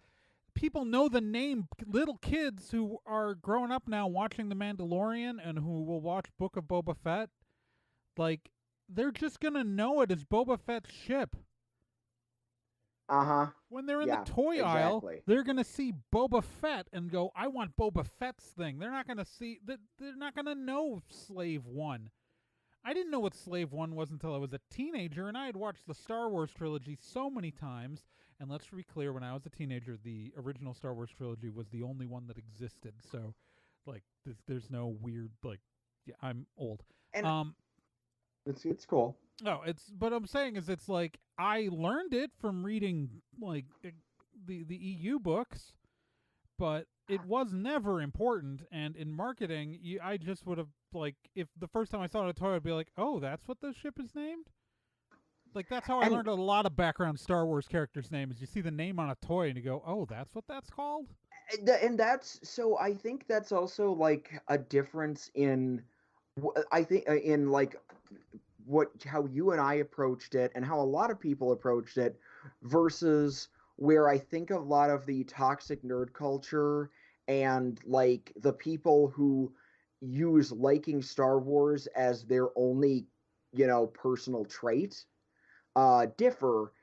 people know the name. Little kids who are growing up now watching The Mandalorian and who will watch Book of Boba Fett, like they're just gonna know it as Boba Fett's ship. Uh-huh. When they're in the Yeah, toy aisle, exactly. they're gonna see Boba Fett and go, "I want Boba Fett's thing." They're not gonna see that. They're not gonna know Slave One. I didn't know what Slave One was until I was a teenager, and I had watched the Star Wars trilogy so many times. And let's be clear, when I was a teenager, the original Star Wars trilogy was the only one that existed. So Like there's no weird like. Yeah, I'm old. And Um, it's cool. no, it's but I'm saying is it's like I learned it from reading like the EU books, but it was never important. And in marketing, I just would have like if the first time I saw a toy, I'd be like, oh, that's what the ship is named. Like that's how I And learned a lot of background Star Wars characters' names. You see the name on a toy and you go, "Oh, that's what that's called." and that's so I think that's also like a difference in I think in like what how you and I approached it and how a lot of people approached it versus where I think a lot of the toxic nerd culture and like the people who use liking Star Wars as their only, personal trait differ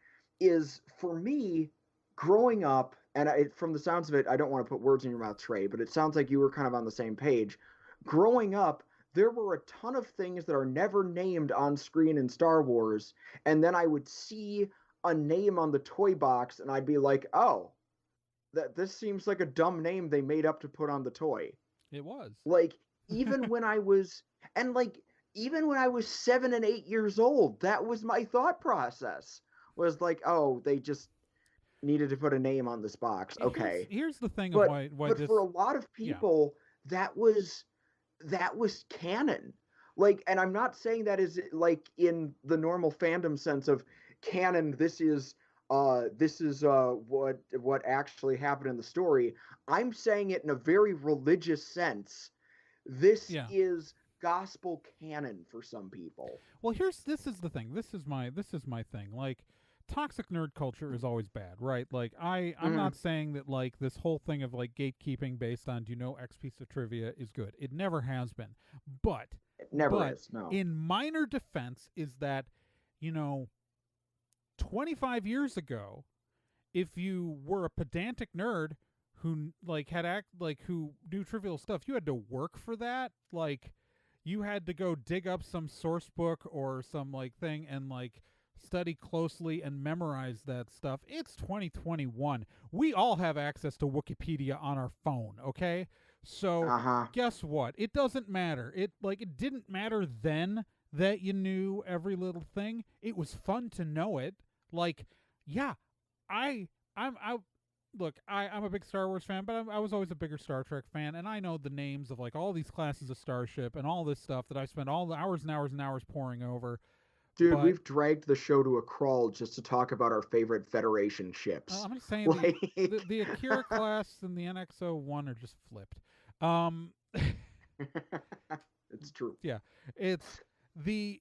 is for me growing up, and from the sounds of it, I don't want to put words in your mouth, Trey, but it sounds like you were kind of on the same page. Growing up, there were a ton of things that are never named on screen in Star Wars, and then I would see a name on the toy box, and I'd be like, oh, this seems like a dumb name they made up to put on the toy. It was. Like even when I was and like even when I was 7 and 8 years old, that was my thought process. Was like, oh, they just needed to put a name on this box. Okay. Here's the thing of But why but this. for a lot of Yeah. people, that was canon. Like, and I'm not saying that is like in the normal fandom sense of canon, this is what actually happened in the story. I'm saying it in a very religious sense. This Yeah. is gospel canon for some people. Well, this is the thing. This is my thing. Like toxic nerd culture is always bad, right? Like I'm Mm, not saying that like this whole thing of like gatekeeping based on do you know X piece of trivia is good. It never has been. But it never but is. No. in minor defense is that you know 25 years ago if you were a pedantic nerd who like who knew trivial stuff, you had to work for that. Like you had to go dig up some source book or some like thing and like study closely and memorize that stuff. It's 2021. We all have access to Wikipedia on our phone, okay? So Uh huh. guess what? It doesn't matter. It didn't matter then that you knew every little thing. It was fun to know it. Like, yeah, I I look, I'm a big Star Wars fan, but I was always a bigger Star Trek fan, and I know the names of like all these classes of starship and all this stuff that I spent all the hours and hours and hours poring over. Dude, But we've dragged the show to a crawl just to talk about our favorite Federation ships. I'm just saying Like, the Akira class and the NX-01 are just flipped. Um, it's true. yeah, it's the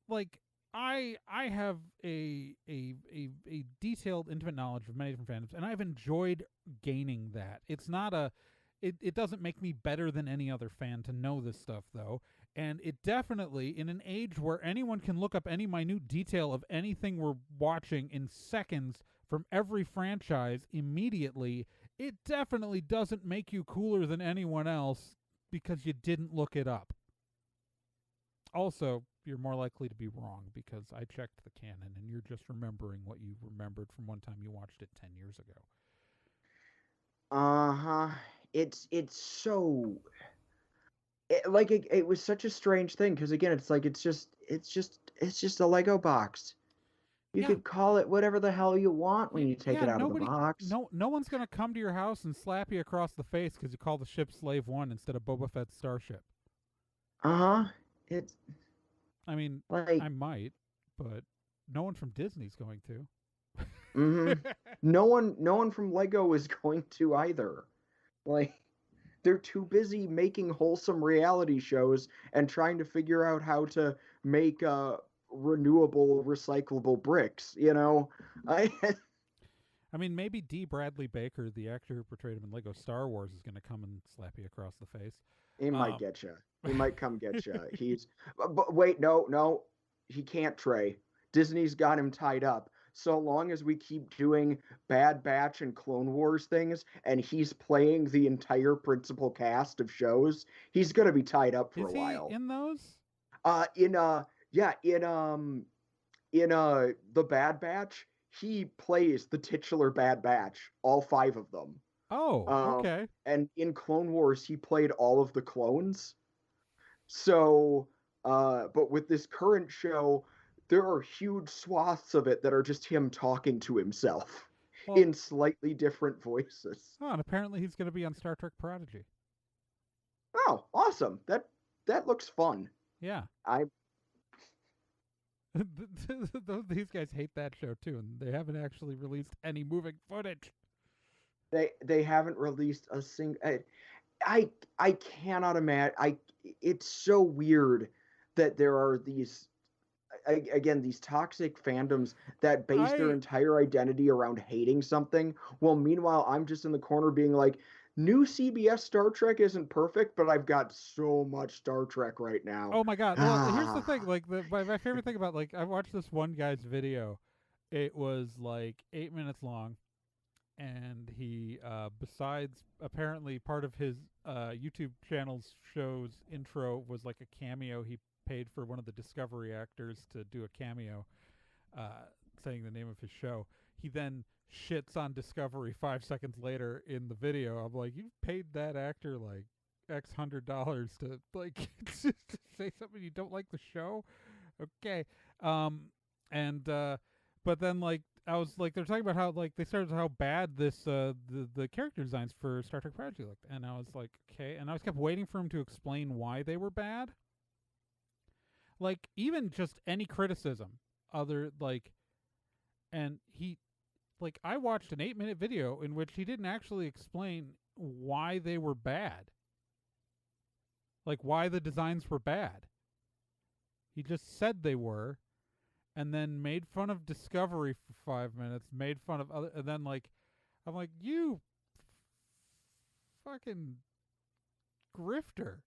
like I have a detailed intimate knowledge of many different fandoms and I've enjoyed gaining that. It's not a it doesn't make me better than any other fan to know this stuff though. And it definitely in an age where anyone can look up any minute detail of anything we're watching in seconds from every franchise immediately, it definitely doesn't make you cooler than anyone else because you didn't look it up. Also, you're more likely to be wrong because I checked the canon and you're just remembering what you remembered from one time you watched it 10 years ago. Uh-huh. It's so it was such a strange thing because again it's like it's just a Lego box. You Yeah. could call it whatever the hell you want when Yeah, you take yeah it out of the nobody box. no one's going to come to your house and slap you across the face cuz you call the ship Slave 1 instead of Boba Fett's starship. Uh-huh. It's I mean, like I might, but no one from Disney's going to. mm-hmm. No one from Lego is going to either. Like they're too busy making wholesome reality shows and trying to figure out how to make renewable recyclable bricks. I I mean, maybe D. Bradley Baker, the actor who portrayed him in Lego Star Wars, is going to come and slap you across the face. He might Um, get you. He might come get you. But wait, no, he can't. Trey, Disney's got him tied up. So long as we keep doing Bad Batch and Clone Wars things, and he's playing the entire principal cast of shows, he's gonna be tied up for is a he while. in those? Yeah, in the Bad Batch, he plays the titular Bad Batch, all five of them. Oh, okay. And in Clone Wars, he played all of the clones. So, but with this current show, there are huge swaths of it that are just him talking to himself Well, in slightly different voices. oh, and apparently he's going to be on Star Trek Prodigy. Oh, awesome! That looks fun. Yeah. I These guys hate that show too, and they haven't actually released any moving footage. they haven't released a single. I cannot imagine. It's so weird that there are these again these toxic fandoms that base their I entire identity around hating something. Well, meanwhile, I'm just in the corner being like, new CBS Star Trek isn't perfect, but I've got so much Star Trek right now. Oh my god. Well, here's the thing. Ah, Like my favorite thing about I watched this one guy's video. It was like 8 minutes long, and he besides apparently part of his YouTube channel's show's intro was like a cameo. He paid for one of the Discovery actors to do a cameo, saying the name of his show. He then shits on Discovery 5 seconds later in the video. I'm like, you paid that actor like $X hundred to like to say something you don't like the show? Okay. And but then like I was like they're talking about how like they started how bad this the character designs for Star Trek Prodigy looked, and I was like, okay, and I was kept waiting for him to explain why they were bad. Like even just any criticism other like, and he like I watched an 8 minute video in which he didn't actually explain why they were bad, like why the designs were bad. He just said they were, and then made fun of Discovery for 5 minutes, made fun of other, and then like, I'm like, you fucking grifter.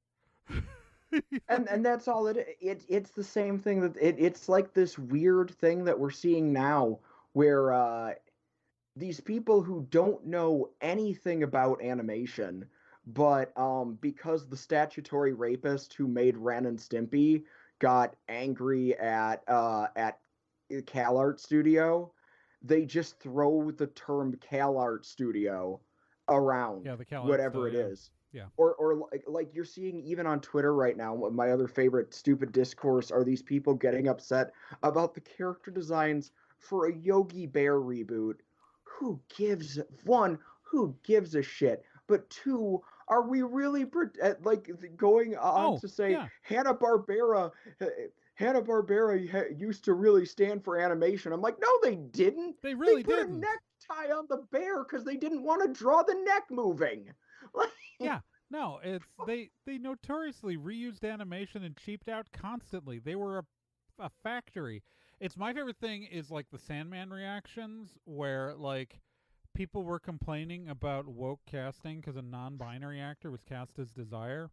and that's all it's the same thing that it's like this weird thing that we're seeing now where these people who don't know anything about animation, but because the statutory rapist who made Ren and Stimpy got angry at CalArt Studio, they just throw the term CalArt Studio around Yeah, the Cal Art whatever style. it Yeah, is. yeah, Or like you're seeing even on Twitter right now, my other favorite stupid discourse are these people getting upset about the character designs for a Yogi Bear reboot. Who gives one? Who gives a shit? But two, are we really like going on Oh to say yeah, Hanna Barbera used to really stand for animation? I'm like, no, they didn't. they They really put a didn't. necktie on the bear because they didn't want to draw the neck moving. Yeah, no, it's they notoriously reused animation and cheaped out constantly. They were a factory. It's my favorite thing is like the Sandman reactions where like people were complaining about woke casting because a non-binary actor was cast as Desire.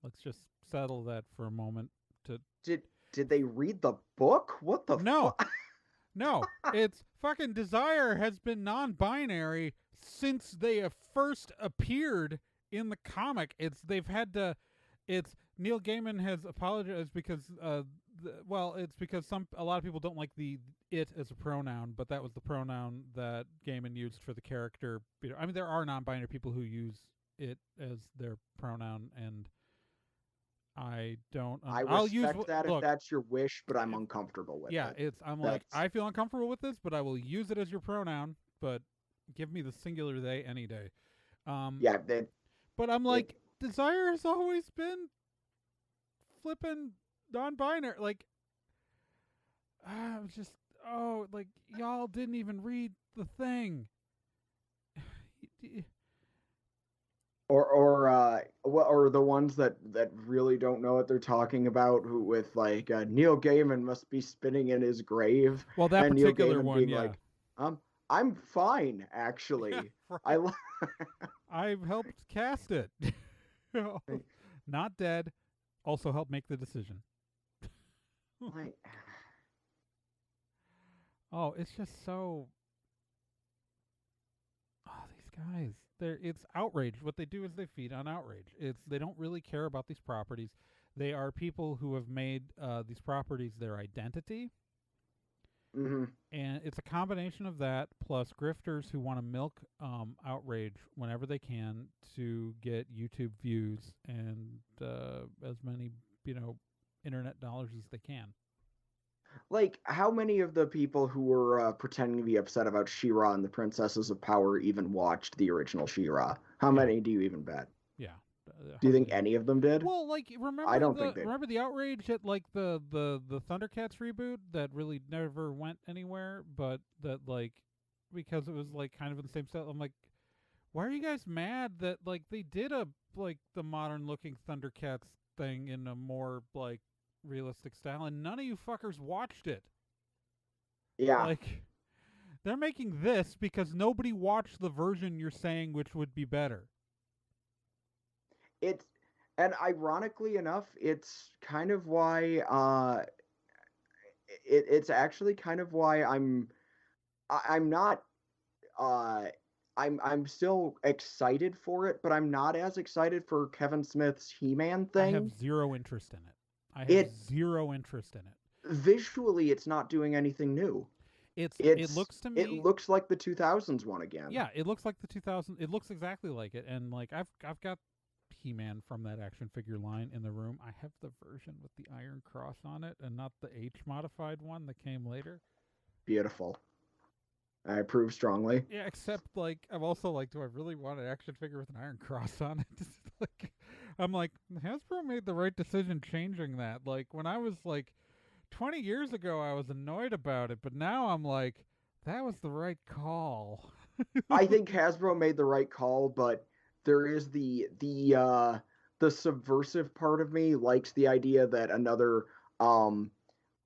Let's just settle that for a moment. To did did they read the book? What the no, fuck? no, it's fucking Desire has been non-binary since they have first appeared in the comic. They've had to. It's Neil Gaiman has apologized because well, it's because a lot of people don't like the it as a pronoun, but that was the pronoun that Gaiman used for the character. I mean, there are non-binary people who use it as their pronoun, and I don't. I I'll use respect that if look. that's your wish, but I'm If, uncomfortable with yeah, it. it's. I'm like That's I feel uncomfortable with this, but I will use it as your pronoun. But give me the singular they any day. Um, yeah, that but I'm it, like desire has always been flipping non-binary. Like I was just like y'all didn't even read the thing. or the ones that really don't know what they're talking about, who with like Neil Gaiman must be spinning in his grave, Well, that and Neil particular Gaiman one, being yeah, like, I'm fine yeah, actually. I right. I've helped cast it. Not dead. Also helped make the decision. like Oh, it's just so. Oh, these guys. It's outrage. What they do is they feed on outrage. They don't really care about these properties. They are people who have made these properties their identity, Hmm. And it's a combination of that plus grifters who want to milk outrage whenever they can to get YouTube views and as many, internet dollars as they can. Like, how many of the people who were pretending to be upset about She-Ra and the Princesses of Power even watched the original She-Ra? How Yeah, many do you even bet? yeah, Do you think hardly any. any of them did? Well, like I don't think they. remember the outrage at like the Thundercats reboot that really never went anywhere, but that like because it was like kind of in the same style. I'm like, why are you guys mad that like they did a like the modern looking Thundercats thing in a more like realistic style, and none of you fuckers watched it. Yeah, Like they're making this because nobody watched the version you're saying which would be better. it's and ironically enough, it's kind of why it's actually kind of why I'm not uh I'm still excited for it, but I'm not as excited for Kevin Smith's He-Man I have thing. zero interest in it. I have It zero interest in it. visually it's not doing anything new. It looks to It me, looks like the 2000s one again. yeah, it looks like the 2000. It looks exactly like it, and like I've got He-Man from that action figure line in the room. I have the version with the Iron Cross on it, and not the H modified one that came later. Beautiful. I approve strongly. Yeah, except like I'm also like, do I really want an action figure with an Iron Cross on it? Like, I'm like, Hasbro made the right decision changing that. Like when I was like 20 years ago, I was annoyed about it, but now I'm like, that was the right call. I think Hasbro made the right call, but there is the subversive part of me likes the idea that another um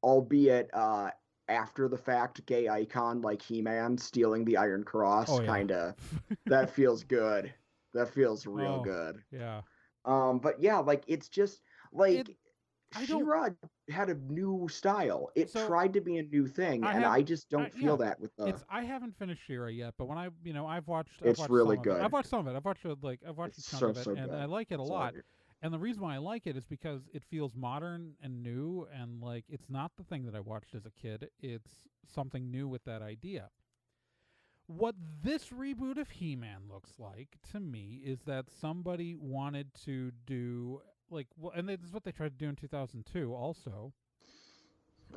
albeit after the fact gay icon like He-Man stealing the Iron Cross Oh yeah. kind of that feels good. That feels real Oh good. yeah. But yeah, like it's just It. like I don't. She-Ra had a new style. It So tried to be a new thing, I and have. I just don't feel Yeah. that with the. I haven't finished Shira yet, but when I've It's watched really some of it. I've good. watched some of it. I've watched a It's chunk so of it, so and I good. like it a So lot. good. And the reason why I like it is because it feels modern and new, and like it's not the thing that I watched as a kid. It's something new with that idea. What this reboot of He-Man looks like to me is that somebody wanted to do like, well, and this is what they tried to do in 2002 also,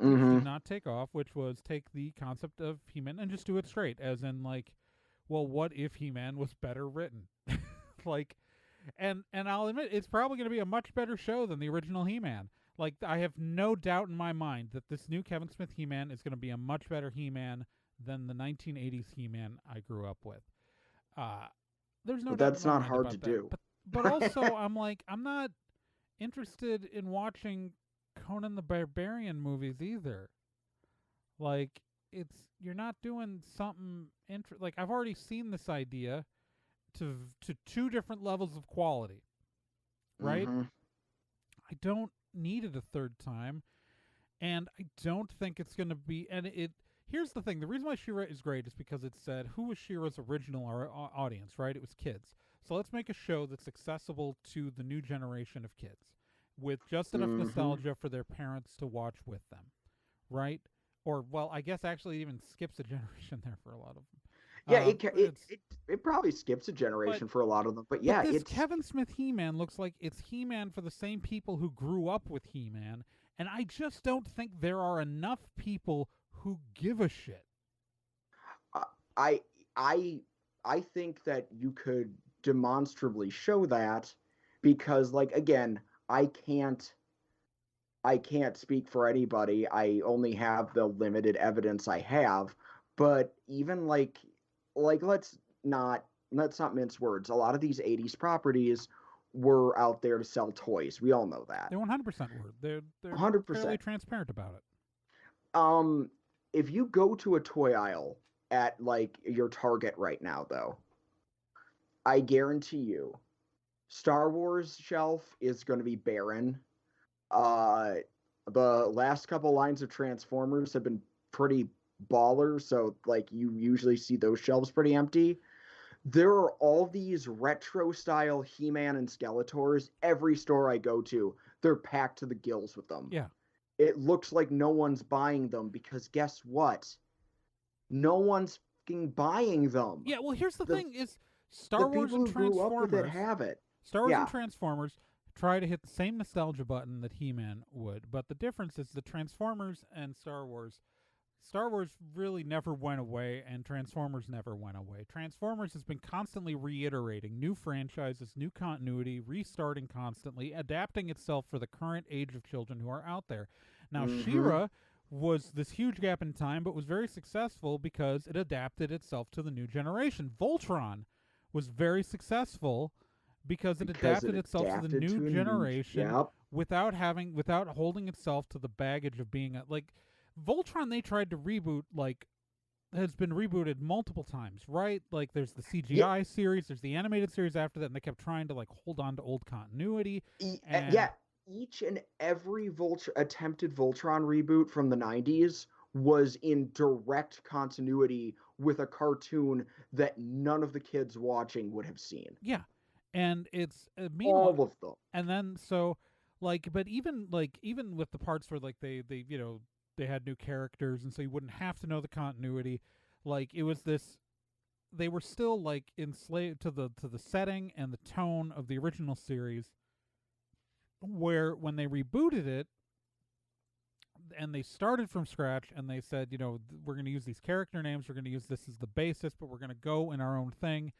which Mm-hmm. did not take off, which was take the concept of He-Man and just do it straight, as in like, well, what if He-Man was better written? Like, and I'll admit it's probably going to be a much better show than the original He-Man. Like, I have no doubt in my mind that this new Kevin Smith He-Man is going to be a much better He-Man than the 1980s He-Man I grew up with. Uh, there's no But doubt in that's my not mind hard to about that. do. But also I'm like, I'm not interested in watching Conan the Barbarian movies either. Like, it's you're not doing something like I've already seen this idea to two different levels of quality, right? Mm-hmm. I don't need it a third time, and I don't think it's going to be. And it here's the thing: the reason why She-Ra is great is because it said who was She-Ra's original audience, right? It was kids. So let's make a show that's accessible to the new generation of kids, with just enough Mm-hmm. nostalgia for their parents to watch with them, right? Or well, I guess actually it even skips a generation there for a lot of them. Yeah, It's it probably skips a but generation for a lot of them, but but yeah, this it's Kevin Smith He-Man looks like it's He-Man for the same people who grew up with He-Man, and I just don't think there are enough people who give a shit. uh, I I I think that you could demonstrably show that because like again, I can't speak for anybody. I only have the limited evidence I have, but even like let's not mince words. A lot of these 80s properties were out there to sell toys. We all know that. They 100% were. They're fairly 100%. transparent about it. Um if you go to a toy aisle at like your Target right now though, I guarantee you Star Wars shelf is going to be barren. Uh, the last couple lines of Transformers have been pretty baller, so like you usually see those shelves pretty empty. There are all these retro style He-Man and Skeletors. Every store I go to, they're packed to the gills with them. Yeah. it looks like no one's buying them because guess what? No one's fucking buying them. Yeah, well, here's the The thing: is the Star Wars people and who grew up with it Transformers. have it. Star Wars and Yeah. Transformers try to hit the same nostalgia button that He-Man would, but the difference is the Transformers and Star Wars. Star Wars really never went away, and Transformers never went away. Transformers has been constantly reiterating new franchises, new continuity, restarting constantly, adapting itself for the current age of children who are out there. Now, Mm-hmm. She-Ra was this huge gap in time, but was very successful because it adapted itself to the new generation. Voltron was very successful because it Because adapted it itself to the adapted new to a new. generation Yep. without holding itself to the baggage of being like Voltron. They tried to reboot, like, has been rebooted multiple times, right? Like there's the Yeah. CGI series, there's the animated series after that, and they kept trying to like hold on to old continuity. And Yeah. Each and every attempted Voltron reboot from the 90s was in direct continuity with a cartoon that none of the kids watching would have seen. yeah, and it's meanwhile, All of them. and then so like, but even with the parts where like they they had new characters, and so you wouldn't have to know the continuity. Like it was this, they were still like enslaved to the setting and the tone of the original series, where when they rebooted it and they started from scratch and they said, we're going to use these character names, we're going to use this as the basis, but we're going to go in our own thing,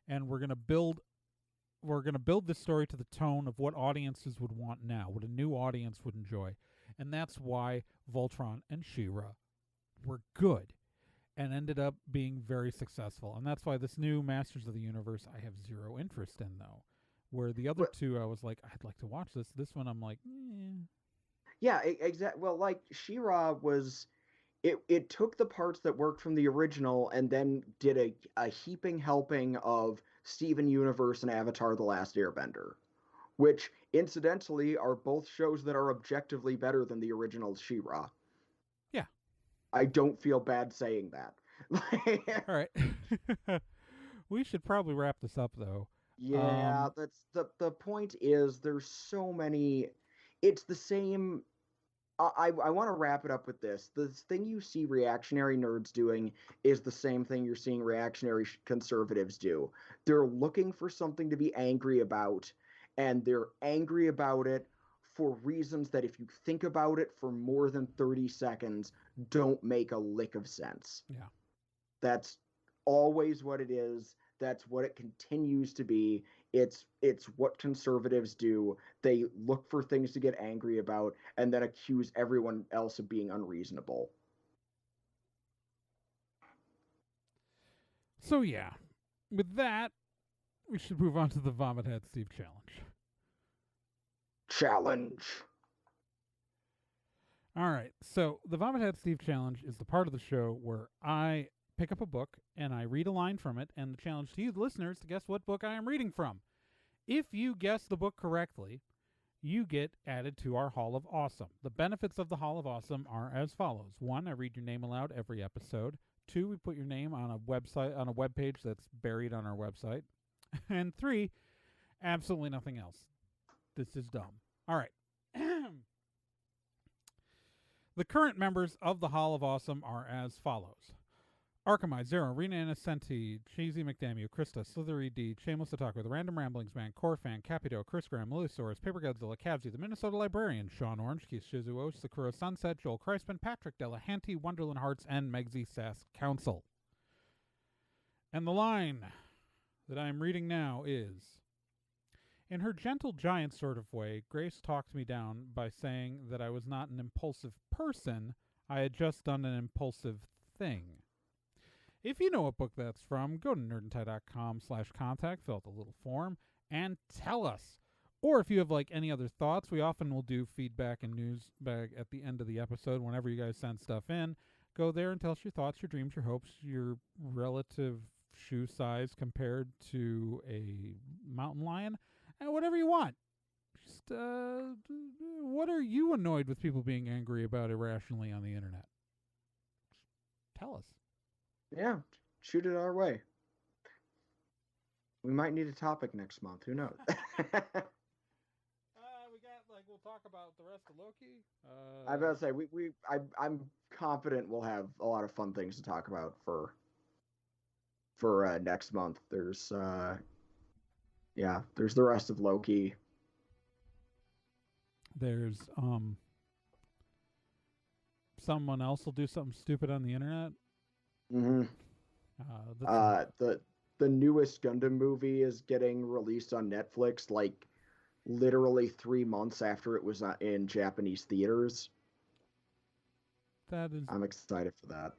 and we're going to build this story to the tone of what audiences would want now, what a new audience would enjoy. And that's why Voltron and She-Ra were good and ended up being very successful. And that's why this new Masters of the Universe I have zero interest in, though. Where the other But two, I was like, I'd like to watch this. This one, I'm like, yeah, exactly. Well, like She-Ra was, it took the parts that worked from the original and then did a heaping helping of Steven Universe and Avatar: The Last Airbender, which incidentally are both shows that are objectively better than the original She-Ra. yeah, I don't feel bad saying that. all right. We should probably wrap this up, though. Yeah, Um, that's the point is there's so many. It's the same. I want to wrap it up with this. The thing you see reactionary nerds doing is the same thing you're seeing reactionary conservatives do. They're looking for something to be angry about, and they're angry about it for reasons that, if you think about it for more than 30 seconds, don't make a lick of sense. yeah. That's always what it is. That's what it continues to be. It's what conservatives do. They look for things to get angry about and then accuse everyone else of being unreasonable. So yeah, with that, we should move on to the Vomit Head Steve challenge. Challenge. All right. So the Vomit Head Steve challenge is the part of the show where I pick up a book and I read a line from it, and the challenge to you, the listeners, to guess what book I am reading from. If you guess the book correctly, you get added to our Hall of Awesome. The benefits of the Hall of Awesome are as follows. 1, I read your name aloud every episode. 2, we put your name on a website, on a web page that's buried on our website. And 3, absolutely nothing else. This is dumb. All right. The current members of the Hall of Awesome are as follows. Arkham Zero, Rena Innocenti, Cheesy McDaniel, Krista, Slithery D, Shameless Otaku, The Random Ramblings Man, Corfan, Capito, Chris Graham, Lilisaurus, Paper Godzilla, Cavsy, The Minnesota Librarian, Sean Orange, Keith Shizuo, Sakura Sunset, Joel Kreisman, Patrick Delahanty, Wonderland Hearts, and Megsy Sass Council. And the line that I'm reading now is, in her gentle giant sort of way, Grace talked me down by saying that I was not an impulsive person, I had just done an impulsive thing. If you know what book that's from, go to nerdandtie.com/contact, fill out the little form, and tell us. Or if you have like any other thoughts, we often will do feedback and news bag at the end of the episode whenever you guys send stuff in. Go there and tell us your thoughts, your dreams, your hopes, your relative shoe size compared to a mountain lion, and whatever you want. Just, what are you annoyed with people being angry about irrationally on the internet? Tell us. Yeah, shoot it our way. We might need a topic next month. Who knows? We got like, we'll we'll talk about the rest of Loki. I was about to say I'm confident we'll have a lot of fun things to talk about for next month. There's there's the rest of Loki. There's someone else will do something stupid on the internet. Mm-hmm. The newest Gundam movie is getting released on Netflix, like literally 3 months after it was in Japanese theaters. I'm excited for that.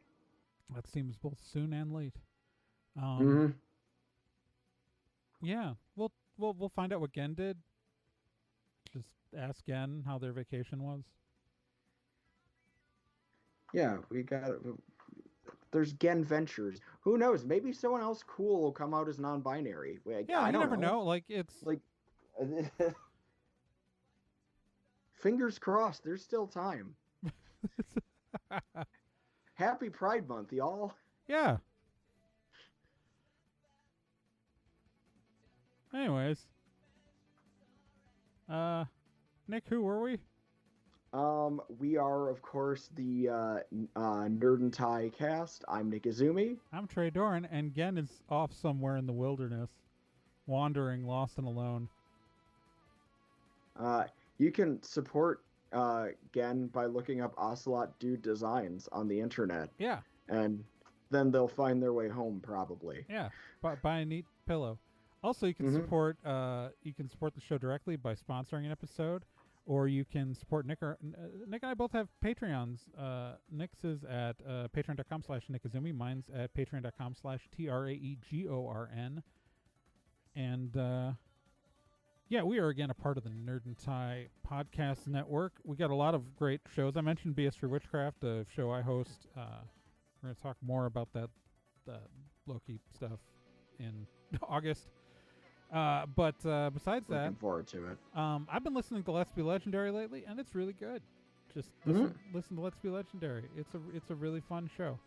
That seems both soon and late. Yeah, we'll find out what Gen did. Just ask Gen how their vacation was. Yeah, there's Gen Ventures. Who knows? Maybe someone else cool will come out as non-binary. I don't know. Like it's like fingers crossed. There's still time. Happy Pride Month, y'all. Yeah. Anyways, Nick, who were we? We are, of course, the Nerd and Tie cast. I'm Nick Izumi. I'm Trey Doran, and Gen is off somewhere in the wilderness, wandering, lost and alone. You can support Gen by looking up Ocelot Dude Designs on the internet. Yeah. And then they'll find their way home, probably. Yeah. Buy a neat pillow. Also, you can support the show directly by sponsoring an episode, or you can support Nick. Nick and I both have Patreons. Nick's is at patreon.com/nickizumi. Mine's at patreon.com/TRAEGORN. And yeah, we are again a part of the Nerd and Tie podcast network. We got a lot of great shows. I mentioned BS for Witchcraft, a show I host. We're going to talk more about that Loki stuff in August. But besides that, looking forward to it. I've been listening to Let's Be Legendary lately, and it's really good. Just listen to Let's Be Legendary. It's a really fun show.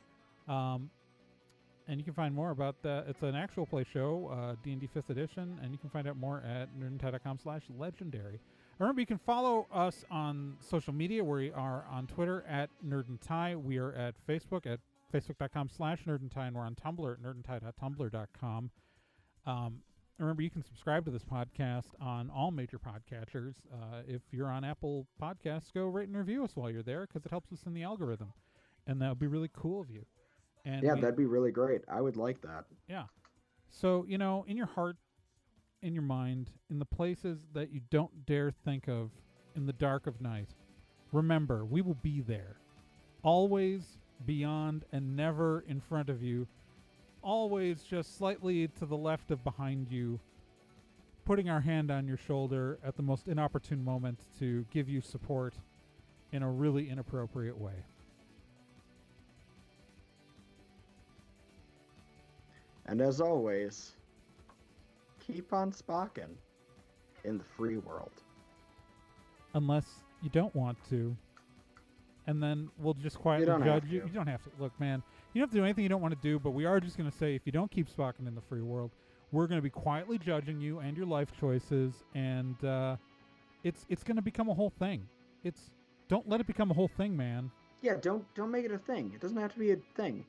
And you can find more about that. It's an actual play show, D&D 5th edition, and you can find out more at nerdandtie.com/legendary. Remember, you can follow us on social media. We are on Twitter at Nerd and Tie. We are at Facebook at facebook.com/nerdandtie, and we're on Tumblr at nerdandtie.tumblr.com. Remember, you can subscribe to this podcast on all major podcatchers. If you're on Apple Podcasts, go rate and review us while you're there, because it helps us in the algorithm. And that would be really cool of you. And yeah, that'd be really great. I would like that. Yeah. So, in your heart, in your mind, in the places that you don't dare think of in the dark of night, remember, we will be there. Always beyond and never in front of you. Always just slightly to the left of behind you, putting our hand on your shoulder at the most inopportune moment to give you support in a really inappropriate way. And as always, keep on spocking in the free world. Unless you don't want to. And then we'll just quietly judge you. You don't have to. Look, man, you don't have to do anything you don't want to do, but we are just going to say, if you don't keep spocking in the free world, we're going to be quietly judging you and your life choices, and it's going to become a whole thing. Don't let it become a whole thing, man. Yeah, don't make it a thing. It doesn't have to be a thing.